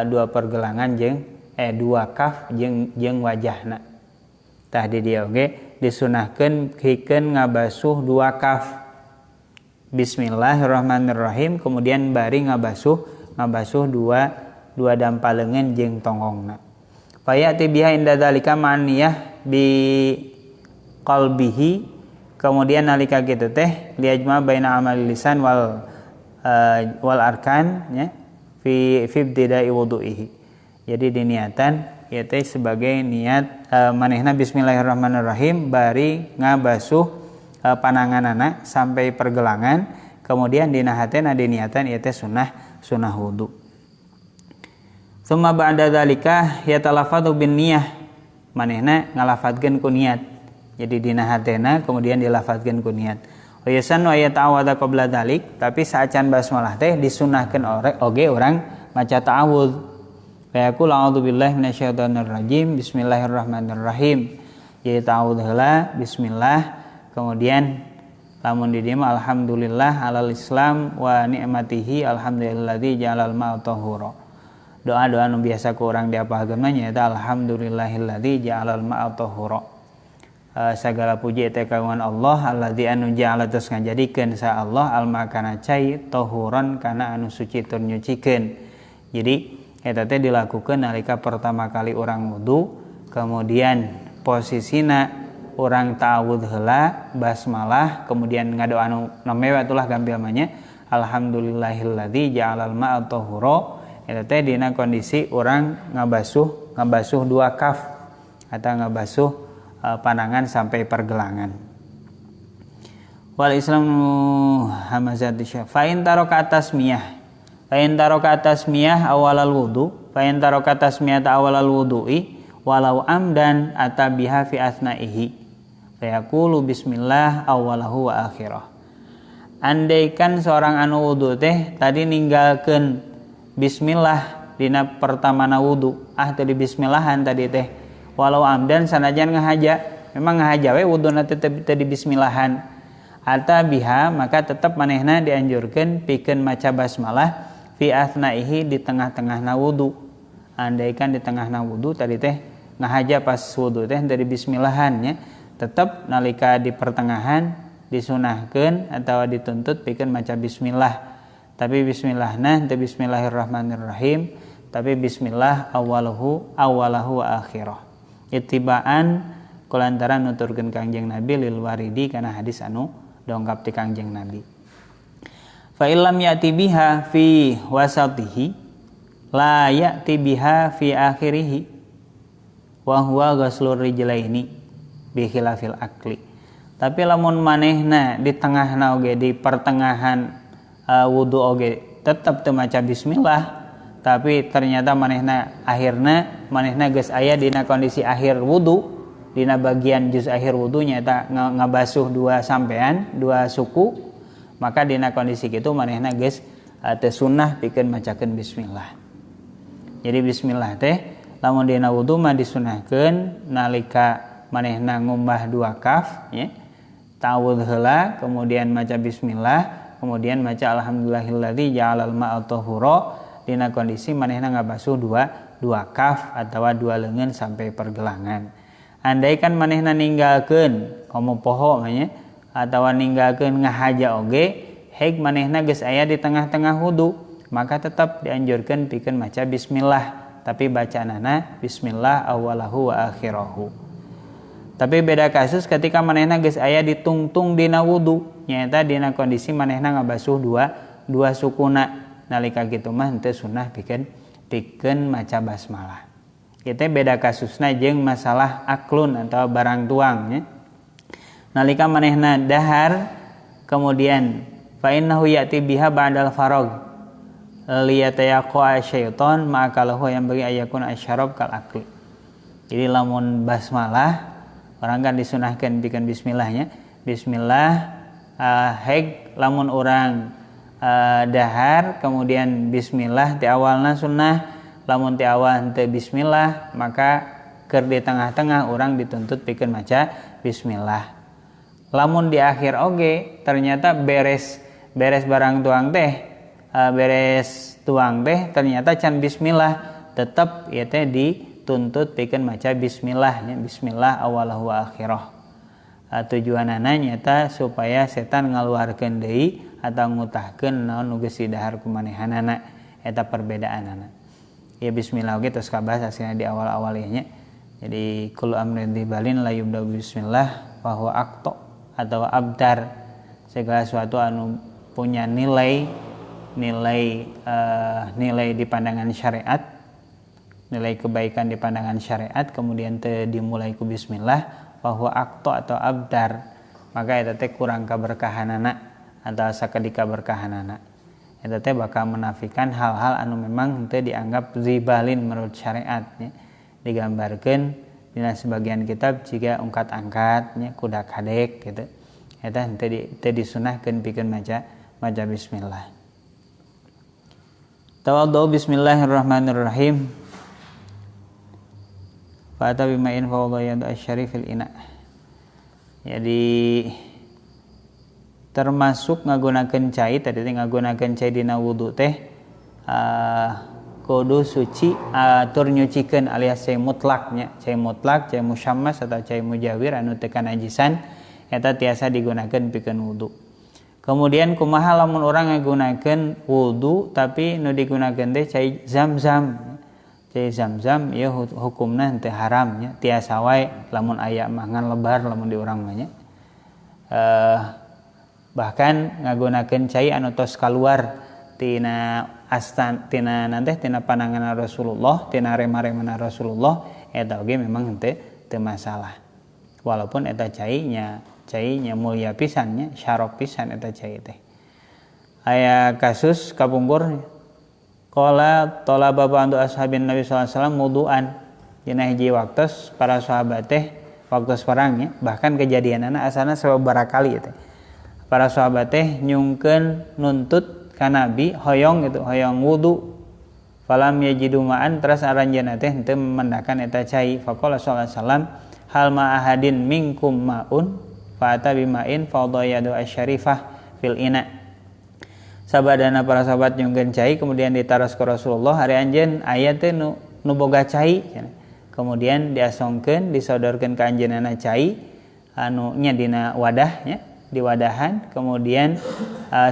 [SPEAKER 1] dua pergelangan jeung dua kaf jeung wajahna. Tah di dieu oge disunahkeun pikeun ngabasuh dua kaf. Bismillahirrahmanirrahim kemudian bari ngabasuh dua dampal leungeun jeung tongongna. Fayati biha inda dzalika ma'niyah bi qalbihi kemudian nalika kitu teh liajma baina amal lisan wal arkan ya fi ibtida'i wudu'ihi. Jadi diniatan ieu teh sebagai niat manehna bismillahirrahmanirrahim bari ngabasuh pananganana sampai pergelangan kemudian dina hatena diniatan ieu teh sunnah wudu. Summa ba'da dzalika yatalafadzu bin niyah manehna ngalafadzkeun ku niat. Jadi dina hatena kemudian dilafadzkeun ku niat. Wa yasannu ayata'awadza qabla dzalik tapi saacan basmalah teh disunnahkeun oge urang maca ta'awudz. Fa yaqulu a'udzubillahi minasyaitonir rajim bismillahirrahmanirrahim. Jadi ta'awudz heula bismillah kemudian lamun di dieu alhamdulillah alal islam wa ni'matihi alhamdulilladzi ja'alal ma'a tahura. doa-doa nu biasa ku urang diapalkeun mah nyaeta alhamdulillahilladzi ja'alal ma'a tahura. Sagala puji teh kagungan Allah alladzi anu ja'ala tos ngajadikeun sa Allah alma kana cai tahuran kana anu suci tur nyucikeun. Jadi eta teh dilakukeun nalika pertama kali urang wudu, kemudian posisina urang ta'awudz heula basmalah, kemudian ngadoa anu mewah itulah gampilnya alhamdulillahilladzi ja'alal ma'a tahura. Eta teh dina kondisi urang ngabasuh dua kaf atau ngabasuh pandangan sampai pergelangan. Wal islamu hamazat sya fa in taraka tasmiyah awalal wudu fa in taraka tasmiyah awalal wudu'i walau amdan atabiha fi asnaihi fa yaqulu bismillah awalahu wa akhirah. Andaikan seorang anu wudu teh tadi ninggalkeun bismillah dina pertamana wudu, tadi bismillahan tadi teh walau amdan sanajan ngahaja, memang ngahaja we wuduna tadi bismillahan ata biha, maka tetap manehna dianjurkeun pikeun maca basmalah fi asnaihi di tengah-tengahna wudu. Andaikan di tengahna wudu tadi teh ngahaja pas wudu teh dari bismillahan nya, tetap nalika di pertengahan disunahkeun atau dituntut pikeun maca bismillah. Tapi bismillahna teu bismillahirrahmanirrahim, tapi bismillah awalahu wa akhirah. Ittibaan kulantaran nuturkeun Kangjeng Nabi lil waridi kana hadis anu dongkap ti Kangjeng Nabi. Fa illam ya'ti biha fi wasatihi la ya'ti biha fi akhirih wa huwa ghuslur rijlaini bi khilafil akli. Tapi lamun manehna di tengahna oge di pertengahan wudu oge tetap teu maca bismillah, tapi ternyata akhirna manehna geus aya dina kondisi akhir wudu, dina bagian juz akhir wudu nyaeta ngabasuh dua suku, maka dina kondisi kitu manehna geus teu sunnah pikeun macakeun bismillah. Jadi bismillah teh lamun dina wudu mah disunahkeun nalika manehna ngumbah dua kaf nya, ta'awudz heula kemudian maca bismillah, kemudian maca alhamdulillahilladzi ja'alal ma'a tahura dina kondisi manehna ngabasuh dua kaf atawa dua leungeun sampai pergelangan. Andaikan manehna ninggalkeun komo poho nya atawa ninggalkeun ngahaja oge, heg manehna geus aya di tengah-tengah wudu, maka tetap dianjurkeun pikeun maca bismillah, tapi bacaanana bismillah awalahu wa akhirahu. Tapi beda kasus ketika manehna geus aya di tungtung dina wudu, nyaeta dina kondisi manehna ngabasuh dua sukuna, nalika kitu mah henteu sunah pikeun maca basmalah. Kita beda kasusna jeung masalah aklun atau barang tuang nya. Nalika manehna dahar kemudian fa innahu ya'ti biha ba'dal faragh liyatayaqa syaiton ma'akalahu yang bagi ayakun asyarab kal akli. Jadi lamun basmalah orang kan disunahkan bikin bismillahnya. Bismillah heg lamun orang dahar kemudian bismillah ti awalna sunnah, lamun ti awal teu bismillah maka keur di tengah-tengah orang dituntut bikin maca bismillah. Lamun di akhir oge ternyata beres barang tuang teh beres tuang teh ternyata can bismillah, tetap ieu teh dituntut pikeun maca bismillah nya, bismillah awalahu wa akhirah. Tujuanana nyata supaya setan ngaluarkeun deui atau ngutahkeun naon nu geus didahar ku manehanana, eta perbedaanana. Ya bismillah oge tos kabahas asina di awal-awal nya. Jadi kullu amrin dibalin la yubda bismillah fa huwa aqta atau abdar, segala sesuatu anu punya nilai di pandangan syariat, nilai kebaikan di pandangan syariat kemudian teu dimulai ku bismillah bahwa akto atau abdar, maka eta teh kurang kaberkahanana atau sakedika berkahanana. Eta teh bakal menafikan hal-hal anu memang teu dianggap zibalin menurut syariatnya. Digambarkeun dina sebagian kitab jika ungkat-angkat nya kuda kadek gitu. Eta teu disunahkeun pikeun maca bismillah. Tawadhu bismillahirrahmanirrahim. Fa'ata bima'in fawdayadu asyarifil ina. Jadi termasuk ngagunakeun cai, tadi ngagunakeun cai dina wudu teh kudu suci atur nyucikeun alias cai mutlaknya, cai mutlak, cai musyammas atau cai mujawir anu teu kanajisan eta tiasa digunakeun pikeun wudu. Kemudian kumaha lamun urang ngagunakeun wudu tapi nu digunakeun teh cai Zam-zam. Cai Zam-zam ieu hukumna teu haram nya, tiasa wae lamun aya mangan lebar lamun di urang mah nya. Bahkan ngagunakeun cai anu tos kaluar tina panangan Rasulullah, tina rema-remana Rasulullah, eta oge memang teu masalah. Walaupun eta cai nya mulia pisan nya, syarok pisan eta cai teh. Aya kasus kapungkur qala talaba ba'du ashabin Nabi sallallahu alaihi wasallam wudu'an. Dina hiji waktos para sahabat teh waktos perangnya, bahkan kejadianana asalna sababaraha kali teh. Para sahabat teh nyungkeun nuntut ka Nabi hoyong wudu. Falam yajidu ma'an teras aranjeunna teh teu mendakan eta cai. Faqala sallallahu alaihi wasallam hal ma ahadin minkum ma'un fa'ata bima'in fadayadu asyarifah fil ina. Sabadana para sahabat nyungkeun cai kemudian ditaros ke Rasulullah, hari anjeun aya teh nu boga cai. Kemudian diasongkeun disodorkeun ka anjeunna cai anu nya dina wadah nya, di wadahan. Kemudian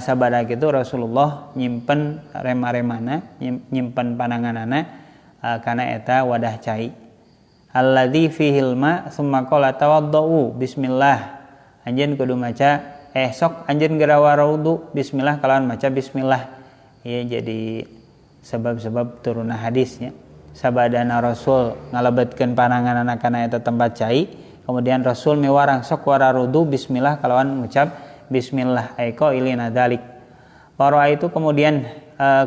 [SPEAKER 1] sabada kitu Rasulullah nyimpen rema-remana, nyimpen pananganana kana eta wadah cai. Alladzi fihil ma summa qala tawaddau bismillah. Anjeun kudu maca sok anjeun geura wudu bismillah kalawan maca bismillah. Ieu jadi sebab-sebab turunna hadisnya. Sabadana Rasul ngalebetkeun pananganana kana eta tempat cai, kemudian Rasul miwarang sok wara wudu bismillah kalawan ngucap bismillah aiko ilina dalik. Para itu kemudian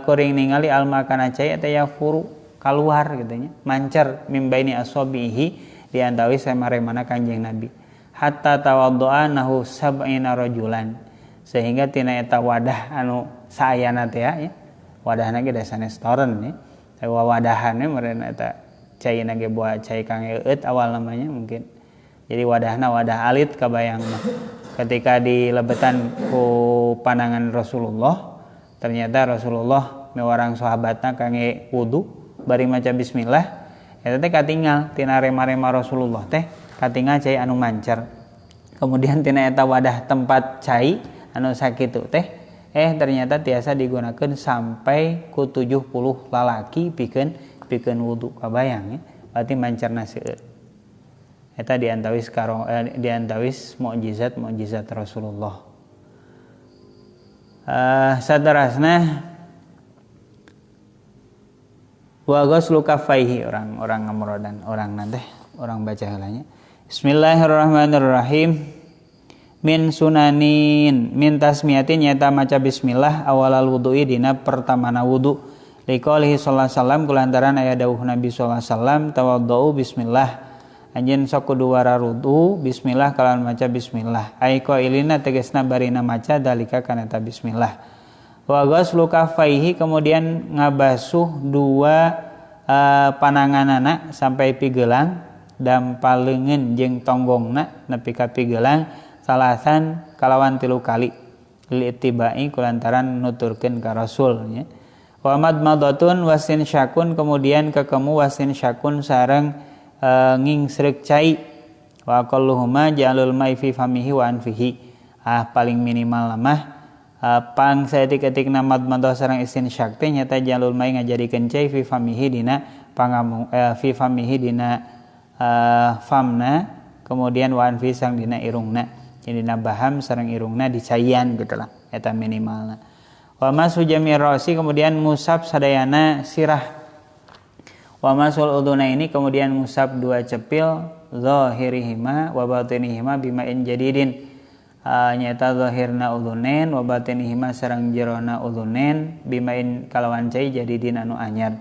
[SPEAKER 1] kuring ningali alma kana cai eta yafuru keluar gitu nya, mancer mimbaini asabihi di antawis samaremana Kanjeng Nabi. Hatta tawaddoa nahu sab'ina rajulan, sehingga tina eta wadah anu saayana teh ya, wadahna ge da sanes toren nya. Wadahannya meureun eta caina ge buat cai kang eut awal namanya mungkin. Jadi wadahna wadah alit kabayang mah. Ketika dilebetan ku panangan Rasulullah, ternyata Rasulullah mewarang sahabatna kangge wudu bari maca bismillah, eta teh katinggal tina rema-rema Rasulullah teh katinggal cai anu mancer. Kemudian tina eta wadah tempat cai anu sakitu teh ternyata tiasa digunakan sampai ku 70 lalaki pikeun wudu kabayang ya. Berarti mancerna seueur. Eta diantawis mukjizat Rasulullah. Saterasna wa ghuslu kaffaihi orang ngamrodan orang nanti orang baca heulanya. Bismillahirrahmanirrahim. Min sunanin min tasmiyatin nyata maca bismillah awalal wudu'i dina pertamana wudu. Liqaulihi sallallahu alaihi wasallam kulantaran aya dawuh Nabi sallallahu alaihi wasallam tawaddau bismillah. Anjeun sok kudu wara wudu bismillah kalawan maca bismillah. Ai qailina tegasna barina maca dalika kana ta bismillah. Wa ghuslu kaffaihi kemudian ngabasuh dua pananganana sampai pigeulang dan paleungeun jeung tonggongna nepi ka pigeulang salasan kalawan 3 kali lil ittibai kulantaran nuturkeun ka Rasul nya. Wa madmadatun wasin syakun kemudian kekemu wasin syakun sareng ngingsreuk cai. Wa qalluhuma ja'alul mai fi famihi wa anfihi. Paling minimal mah pang saeutik-eutikna madmadah sareng istinsyak teh nyata ja'alul mai ngajadikeun cai fi famihi dina pangamu fi famihi dina famna kemudian wa anfi sang dina irungna. Jadi nabaham sareng irungna dicaian gitu lah eta minimalna. Wa masu jami' ra'si kemudian ngusap sadayana sirah. Wa masul udhunaini kemudian ngusap 2 cepil zahirihima wa batinihima bima'in jadidin. Nyata zahirna udhunain wa batinihima sareng jerona udhunain bima'in kalawan cai jadidin anu anyar.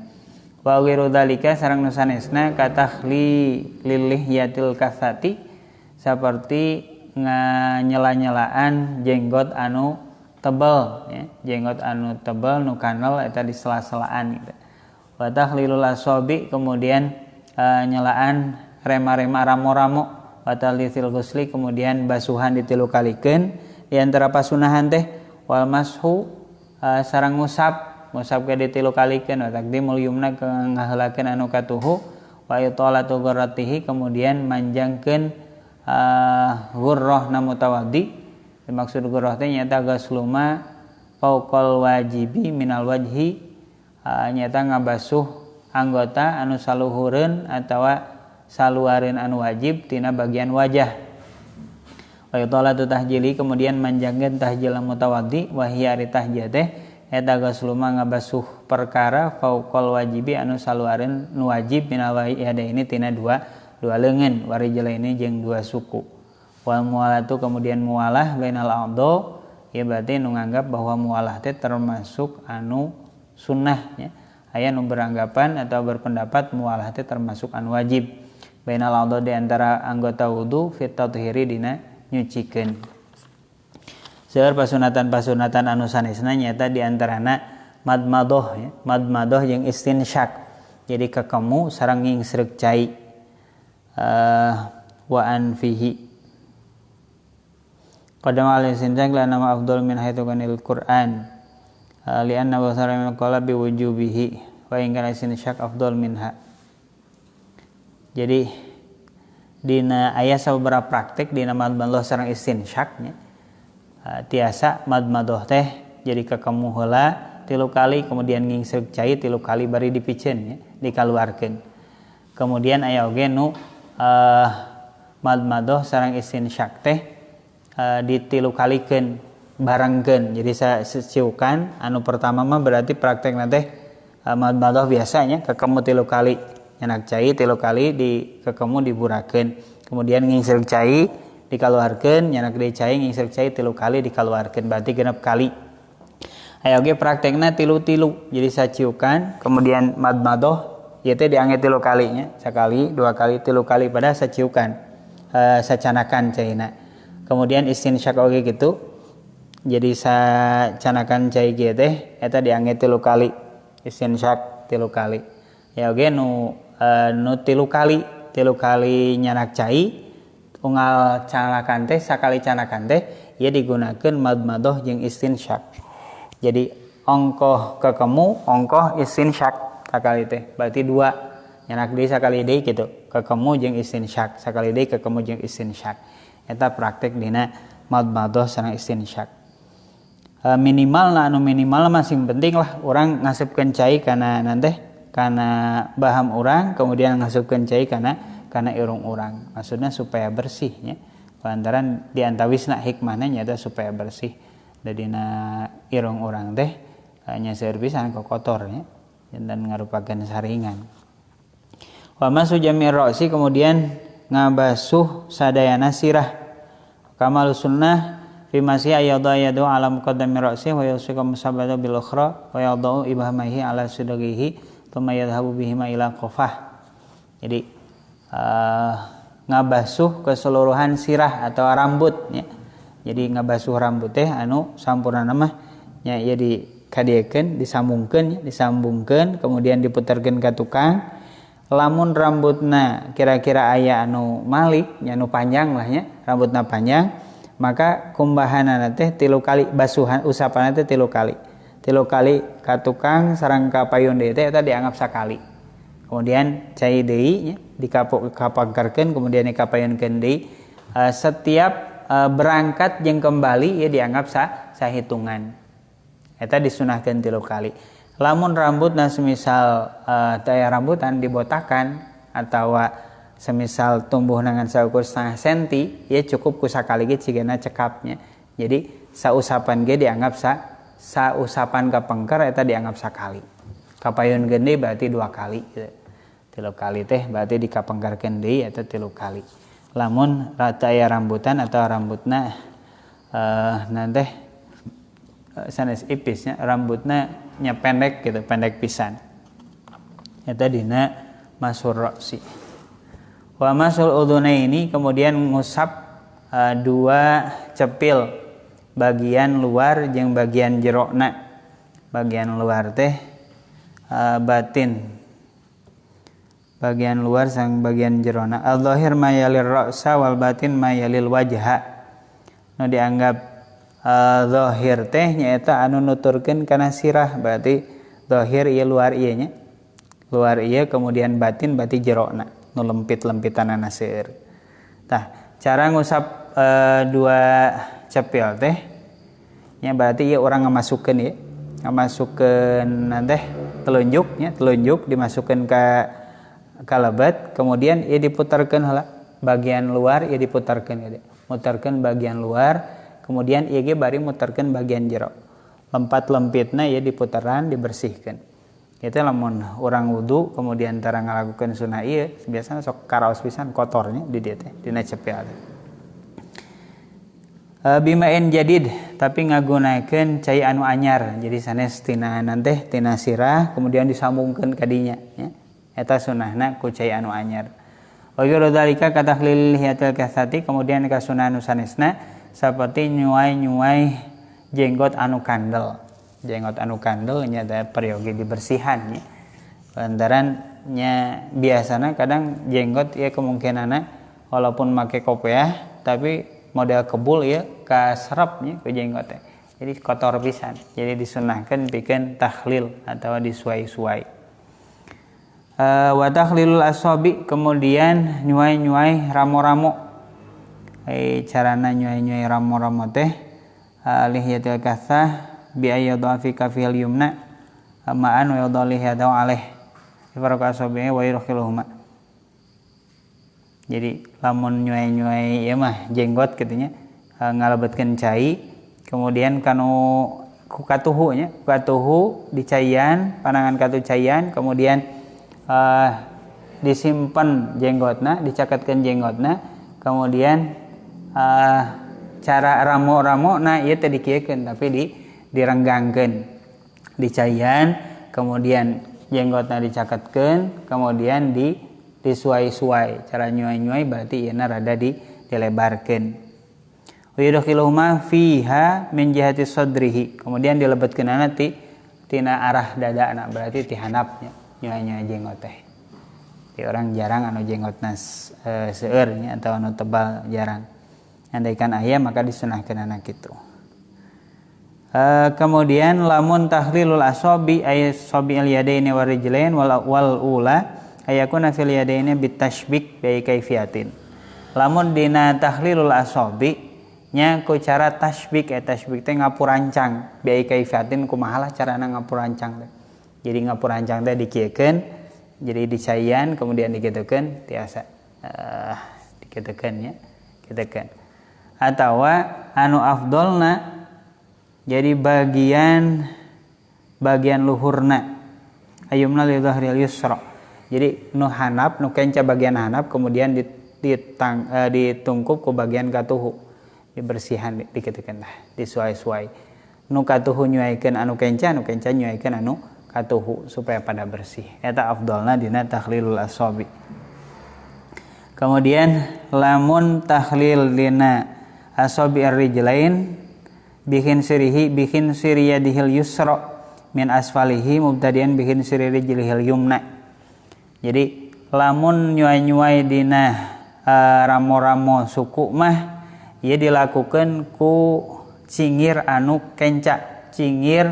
[SPEAKER 1] Wa ghairu dzalika sareng nu sanesna katakhli lilihyatil katsati seperti nyela-nyelaan jenggot anu tebal ya. Jenggot anu tebal nu kanel eta di sela-selaan gitu. Wa takhlilul asabi kemudian nyelaan rema-rema ramo-ramo wa talithil ghusli kemudian basuhan ditilu kalikeun di antara pasunahan teh wal mashu sareng ngusap musab ke ditilu kalikeun wa taqdimul yumna ke ngaheulakeun anu katuhu wa italatu ghurratihi kemudian manjangkeun ghurrahna mutawaddi. Maksud ghurrah teh nyaeta gasluma fauqal wajibi minal wajhi nyaeta ngabasuh anggota anu saluhureun atawa saluareun anu wajib tina bagian wajah. Wa italatu tahjili kemudian manjangkeun tahjil mutawaddi wa hiya ari tahjil teh eta gasluma ngabasuh perkara fauqal wajibi anu saluareun nu wajib minal wajhi tina dua leungeun warijlaini jeung dua suku. Wal mualatu kemudian mualah bainal a'dha ya berarti nu nganggap bahwa mualah teh termasuk anu sunnah nya. Aya nu beranggapan atau berpendapat mualah teh termasuk anu wajib. Bainal a'dha di antara anggota wudu fit tathhiri dina nyucikeun. Seueur pasunatan-pasunatan anu sanesna nyaeta di antarana madmadoh ya. Madmadoh jeung istinsyak. Jadi kakemu sareng ngingsreuk cai wa anfihi. Qadama al-istinsyak la nama afdal min haythu kanil Qur'an. Lianna wasara min qala bi wujubihi wa in kana istinsyak afdal minha. Jadi dina aya sababaraha praktek dina madmadoh sareng istinsyak nya. Tiasa madmadoh teh jadi kakemu heula 3 kali kemudian ngingsreuk cai 3 kali bari dipikeun nya dikaluarkeun. Kemudian aya oge nu madmadoh sareng istinsyak teh ditilu kalikeun barengkeun. Jadi ciukan anu pertama mah berarti praktekna teh madmadoh biasanya kakemu 3 kali nyanak cai 3 kali di kakemu diburakeun kemudian ngingsreuk cai dikaluarkeun nyanak deui cai ngingsreuk cai 3 kali dikaluarkeun berarti 6 kali. Aya oge praktekna tilu-tilu jadi saciukan kemudian madmadoh ieu teh diangge 3 kali nya sakali 2 kali 3 kali pada saciukan sacanakan caina. Kemudian istinsyak oge kitu jadi sacanakan cai kieu teh eta diangge 3 kali istinsyak 3 kali. Ya oge nu 3 kali nyanak cai unggal canakan teh sakali canakan teh ieu digunakeun madmadoh jeung istinsyak. Jadi ongkoh kakemu ongkoh istinsyak sakali teh berarti 2 nyanak deui sakali deui kitu kakemu jeung istinsyak sakali deui kakemu jeung istinsyak. Eta praktek dina madmadoh sareng istinsyak. Minimal anu minimal masing penting lah urang ngasupkeun cai kana nanteh kana baham urang kemudian ngasupkeun cai kana irung urang. Maksudna supaya bersih nya. Lantaran di antawisna hikmahna nyaeta supaya bersih. Da dina irung urang teh nya seueur pisan kotor nya dan ngarupakeun saringan. Wa masu jamir ra'si kemudian ngabasuh sadayana sirah. Kamal sunnah fi masih ayadu alam muqaddami ra'si wa yusika musabata bil ukhra wa yadau ibhamihi ala sudaghihi thumma yadhhabu bihima ila qafah. Jadi ngabasuh keseluruhan sirah atau rambut ya. Jadi ngabasuh rambut teh anu sampurna mah nya ieu dikadiekeun disambungkeun kemudian diputerkeun ka tukang. Lamun rambutna kira-kira aya anu malik nya anu panjang lah nya rambutna panjang maka kumbahanana teh 3 kali basuhan usapanna teh 3 kali ka tukang sareng ka payun deui teh eta dianggap sakali kemudian cai deui nya dikapangkarkeun kemudian dikapayunkeun deui setiap berangkat jeung kembali ieu dianggap sahitungan eta disunahkeun 3 kali. Lamun rambutna semisal teu rambutan dibotakan atau semisal tumbuh nangan saukur 0,5 cm ya cukup ku sakali ge cigana cekapnya. Jadi sausapan ge dianggap sausapan ka pengker eta dianggap sakali. Kapayun gede berarti 2 kali gitu. 3 kali teh berarti dikapengkarkeun deui eta 3 kali. Lamun rata aya rambutan atau rambutna nanti sanes ipisnya rambutna nya pendek gitu, pendek pisan. Eta dina masul ra'si. Wa masul udhunaini kemudian ngusap 2 cepil bagian luar jeung bagian jerona. Bagian luar teh batin. Bagian luar sang bagian jerona. Al-zahir ma yalir ra'sa wal batin ma yalil wajha. Nu dianggap zahir teh nyaeta anu nuturkeun kana sirah berarti zahir ieu luar ieu nya. Luar ieu kemudian batin berarti jerona nu lempit-lempitanana seueur. Tah, cara ngusap dua cepil teh nya berarti ieu urang ngamasukkeun ieu. Ngamasukkeun teh telunjuk dimasukkeun ka lebat, kemudian ieu diputarkeun heula bagian luar ieu diputarkeun ieu. Mutarkeun bagian luar, kemudian ieu ge bari mutarkeun bagian jero. Lempat-lempitna ieu diputaran dibersihkeun. Itu lamun urang wudu kemudian tara ngalakukeun sunah ieu biasana sok karaos pisan kotornya di dieu teh dina cepil. Bimain jadid tapi ngagunakeun cai anu anyar. Jadi sanes tina nanteh tina sirah kemudian disambungkeun ka dinya nya. Eta sunahna ku cai anu anyar. Wa dzalika katahlil hiyatil kasati kemudian ka sunah anu sanesna saperti nyuai-nyuai jenggot anu kandel. Jenggot anu kandel nya teh periogi dibersihan nya. Lantaran nya biasana kadang jenggot ieu kemungkinanna walaupun make kopiah tapi model kebul ya kaserapnya ke jenggot teh. Jadi kotor pisan. Jadi disunahkeun pikeun tahlil atau disuai-suai. Wa tahlilul asabi kemudian nyuai-nyuai ramo-ramo. Carana nyuai-nyuai ramo-ramo teh lihiyatil kathah bi ayyadha fi kafil yumna ma'an wa yadhalli hadaw alaih. Ifarqa asabi wa yurkhiluhuma. Jadi lamun nyuai-nyuai ya mah jenggot gitunya ngalebetkeun cai kemudian kanu ku katuhu nya katuhu dicaian panangan katu caian kemudian disimpen jenggotna dicaketkeun jenggotna kemudian cara ramo-ramo na ieu teh dikieukeun tapi direnggangkeun dicaian kemudian jenggotna dicaketkeun kemudian disuai-suai. Cara nyuai-nyuai berarti ieu rada dilebarkeun. Wa yudkhiluhuma fiha min jihati sadrihi. Kemudian dilebetkeunana tina arah dadana berarti ti handapnya nyuai-nyuai jenggot teh. Di orang jarang anu jenggotna seueur nya atau anu tebal jarang. Andaikan aya maka disunahkeunana kitu. Kemudian lamun tahlilul asabi ay sabi'il yadaini warijlain wal ula ayakuna fil yadaini bitashbik bi kaifiatin. Lamun dina tahlilul asabi nya ku cara tashbik tashbik teh ngapurancang bi kaifiatin kumaha lah carana ngapurancang teh. Jadi ngapurancang teh dikieukeun jadi dicaian kemudian digeukeun tiasa digeukeun nya geukeun. Atawa anu afdolna jadi bagian luhurna ayyumna li dhahril yusra. Jadi nu hanap nu kenca bagian hanap kemudian ditungkup ke bagian katuhu dibersihan dikeukeun tah disuai-suai nu katuhu nyuaikeun anu kenca nyuaikeun anu katuhu supaya pada bersih eta afdalna dina tahlilul asabi. Kemudian lamun tahlil dina asabi ar-rijlain bikin siriyadihil yusra min asfalihi mubtadian bikin siririjlihil yumna. Jadi lamun nyuai-nyuai dina ramo-ramo suku mah ieu dilakukeun ku cingir anu kenca, cingir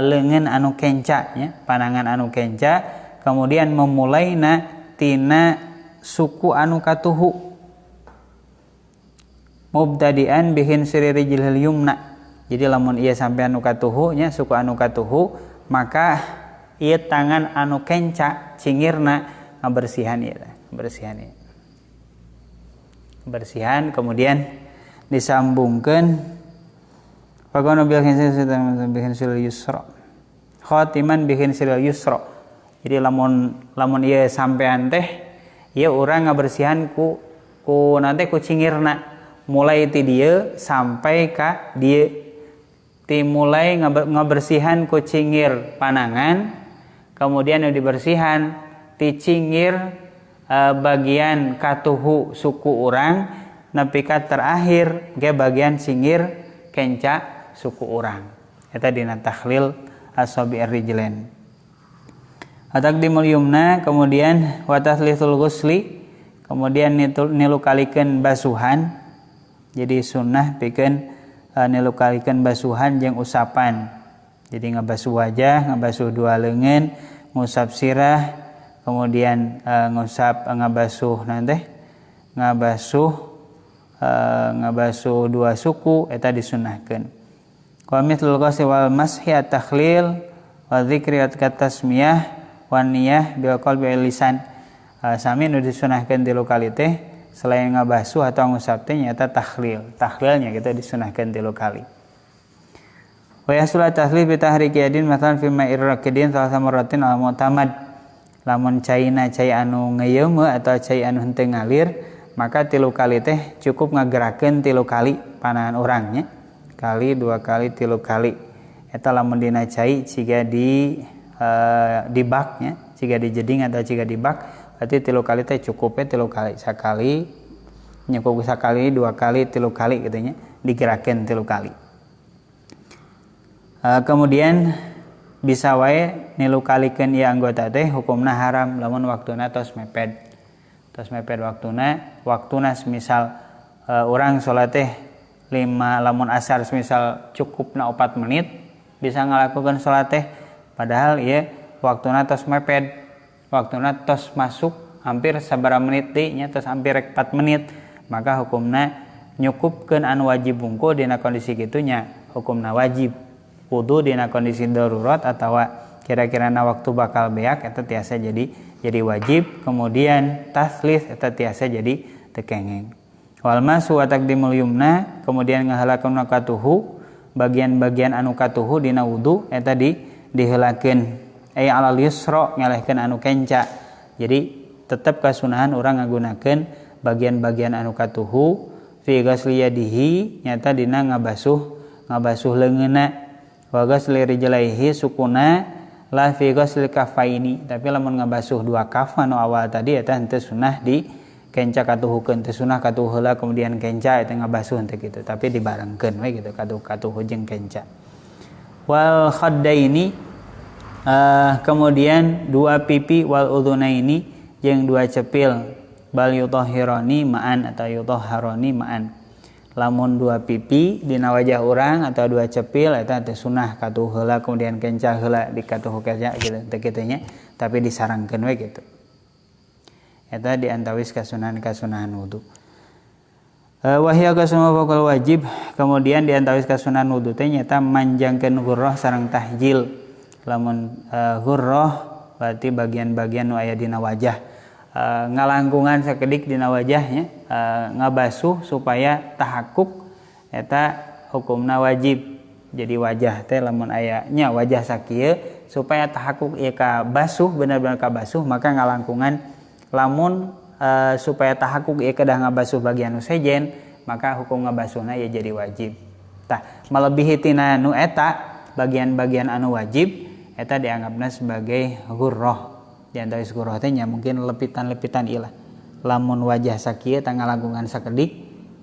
[SPEAKER 1] leungeun anu kenca nya, panangan anu kenca, kemudian memulaina tina suku anu katuhu. Mubtadian bihin siririjlihil yumna. Jadi lamun ieu sampai anu katuhu nya suku anu katuhu maka ieu tangan anu kenca cingirna ngabersihan ieu bersihan kemudian disambungkeun pagona bihin sil yusra khatiman bihin sil yusra. Jadi lamun ieu sampean teh ieu urang ngabersihan ku nanti ku cingirna mulai ti dieu sampai ka dieu ti mulai ngabersihan ku cingir panangan kemudian yang dibersihan ti cingir bagian katuhu suku urang nepi ka terakhir ge bagian cingir kenca suku urang. Eta dina tahlil asabi ar-rijlain. Ataqdimul yumna kemudian wa taslithul ghusli kemudian nilukalikeun basuhan. Jadi sunnah pikeun nilukalikeun basuhan jeung usapan. Jadi ngabasuh wajah, ngabasuh dua leungeun, ngusap sirah, kemudian ngabasuh dua suku eta disunahkeun. Wa mithlul ghusli wal mashi at-takhlil wa dzikri at-tasmiyah wa niyah bil qalbi wal lisan. Sami nu disunahkeun tilu kali teh selain ngabasuh atau ngusap teh nyaeta takhlil. Takhlilnya kita disunahkeun tilu kali. Wa yasul tahlil bi tahriki yadin masalan fi ma'ir rakidin salasa marratin al mu'tamad. Lamun caina cai anu ngeuyeumeu atau cai anu henteu ngalir, maka tilu kali teh cukup ngagerakeun tilu kali panahan urangnya. Kali, dua kali, tilu kali. Eta lamun dina cai ciga di baknya, ciga di jeding atau ciga di bak. Berarti tilu kali teh cukupnya tilu kali, sakali nyukup sakali, dua kali, tilu kali gitu nya, digerakeun tilu kali. Kemudian bisa wae nilu kalikeun ieu anggota teh hukumna haram lamun waktuna tos mepet. Tos mepet waktuna semisal urang salat teh 5 lamun asar semisal cukupna 4 menit bisa ngalakukeun salat teh padahal ieu waktuna tos mepet. Waktuna tos masuk hampir sabaraha menit deui nya tos hampir 4 menit, maka hukumna nyukupkeun anu wajib bungkul dina kondisi kitu nya hukumna wajib. Wudu dina kondisi darurat atawa kira-kirana waktu bakal beak eta tiasa jadi wajib. Kemudian taslis eta tiasa jadi teu kengeng. Wal masu wa taqdimul yumna, kemudian ngaheulakeun katuhu bagian-bagian anu katuhu dina wudu eta diheulakeun alal yusra ngalehkeun anu kenca. Jadi tetep kasunahan urang ngagunakeun bagian-bagian anu katuhu fi ghusli yadihi nyata dina ngabasuh leungeunna wa ghusli rijlaihi sukuna la fi ghusli kafaini. Tapi lamun ngabasuh dua kaf anu awal tadi eta henteu sunah di kenca katuhukeun, teu sunah katuh heula kemudian kenca eta ngabasuh henteu kitu, tapi dibarengkeun we kitu katuh jeung kenca. Wal khaddaini kemudian dua pipi wal udhunaini jeung dua cepil bal yutahhirani ma'an atau yutahharani ma'an. Lamun dua pipi dina wajah urang atau dua cepil eta teh sunah katuh heula kemudian kenca heula dikatuh kenca gitu teh kitu nya, tapi disarangkeun we kitu. Eta diantawis kasunahan wudu. Wa hiya kasuma faqal wajib, kemudian diantawis kasunahan wudu teh nyata manjangkeun ghurrah sareng tahjil. Lamun ghurrah berarti bagian-bagian nu aya dina wajah, ngalangkungan sakedik dina wajahnya, ngabasuh supaya tahakuk eta hukumna wajib. Jadi wajah teh lamun aya nya wajah sakieu supaya tahakuk ieu ka basuh benar-benar ka basuh, maka ngalangkungan lamun supaya tahakuk ieu kedah ngabasuh bagian nu sejen, maka hukum ngabasuhna ieu jadi wajib. Tah malebihi tina nu eta bagian-bagian anu wajib eta dianggapna sebagai ghurrah. Di antara ghurrah teh nya mungkin lepitan-lepitan ilah. Lamun wajah sakieu tanggal langkungan sakedik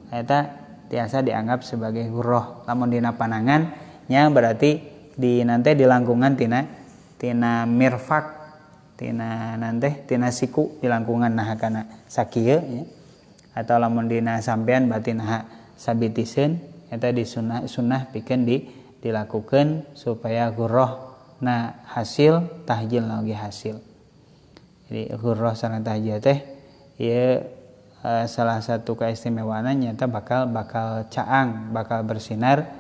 [SPEAKER 1] eta tiasa dianggap sebagai ghurrah. Lamun dina panangan nya berarti di nanti di langkungan tina mirfak, tina siku di langkungan naha kana sakieu nya. Atau lamun dina sampean berarti naha sabitiseun eta disunah pikeun dilakukan supaya ghurrah na hasil tahjil lagi hasil. Jadi ghurrah sareng tahjil teh ieu salah satu keistimewaanna nyata bakal caang, bakal bersinar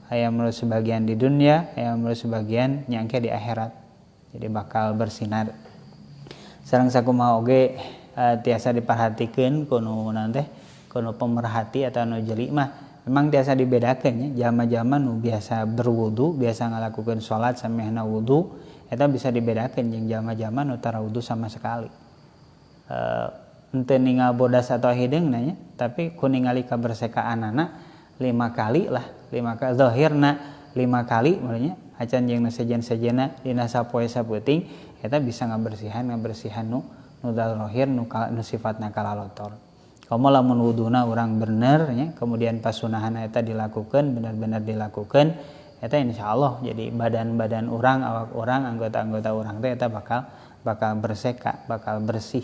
[SPEAKER 1] aya menurut sebagian di dunia, aya menurut sebagian nyangke di akhirat. Jadi bakal bersinar. Sareng sakumaha oge tiasa diperhatikeun kuno teh kuno pemerhati atau nu jeli mah memang biasa dibedakan ya, jama-jama nu biasa berwudu, biasa ngalakukan sholat samehna wudu, eta bisa dibedakan jeung jama-jama nu tara wudu sama sekali. Henteu ningal bodas atau hideung nya, tapi ku ningali kabersekaanana 5 kali lah, 5 kali zahirna 5 kali maksudnya acan jeung nu sejen-sejena dina sapoe sapeuting eta bisa ngabersihan nu zahir nu sifatna kalalotor. Kamu lamun wuduna orang bener nya, kemudian pasunahan eta dilakukan benar-benar dilakukan, eta insyaallah jadi badan-badan orang, awak orang, anggota-anggota orang teh eta bakal berseka, bakal bersih.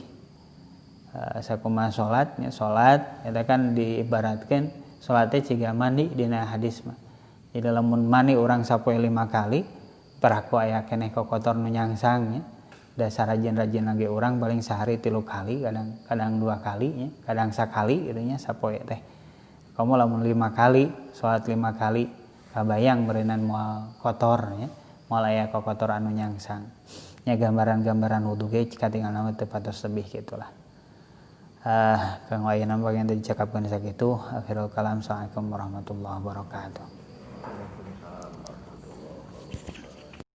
[SPEAKER 1] Sakumaha salatnya salat eta kan diibaratkeun salat teh ciga mandi dina hadis mah. Jadi lamun mandi orang sapoe 5 kali, peraku aya keneh kokotor nu nyangsang nya. Dasar rajin-rajin lagi orang paling sehari 3 kali, kadang 2 kali nya, kadang sakali gitu nya sapoe teh. Kamu lamun 5 kali, salat 5 kali, kabayang berenang moal kotor nya, moal aya kokotor anu nyangsang. Nya gambaran-gambaran wudu ge katinggalna teu patos tebih gitulah. Kang ayeuna bagian tadi cakapkeun sakitu, akhirul kalam. Assalamualaikum warahmatullahi wabarakatuh.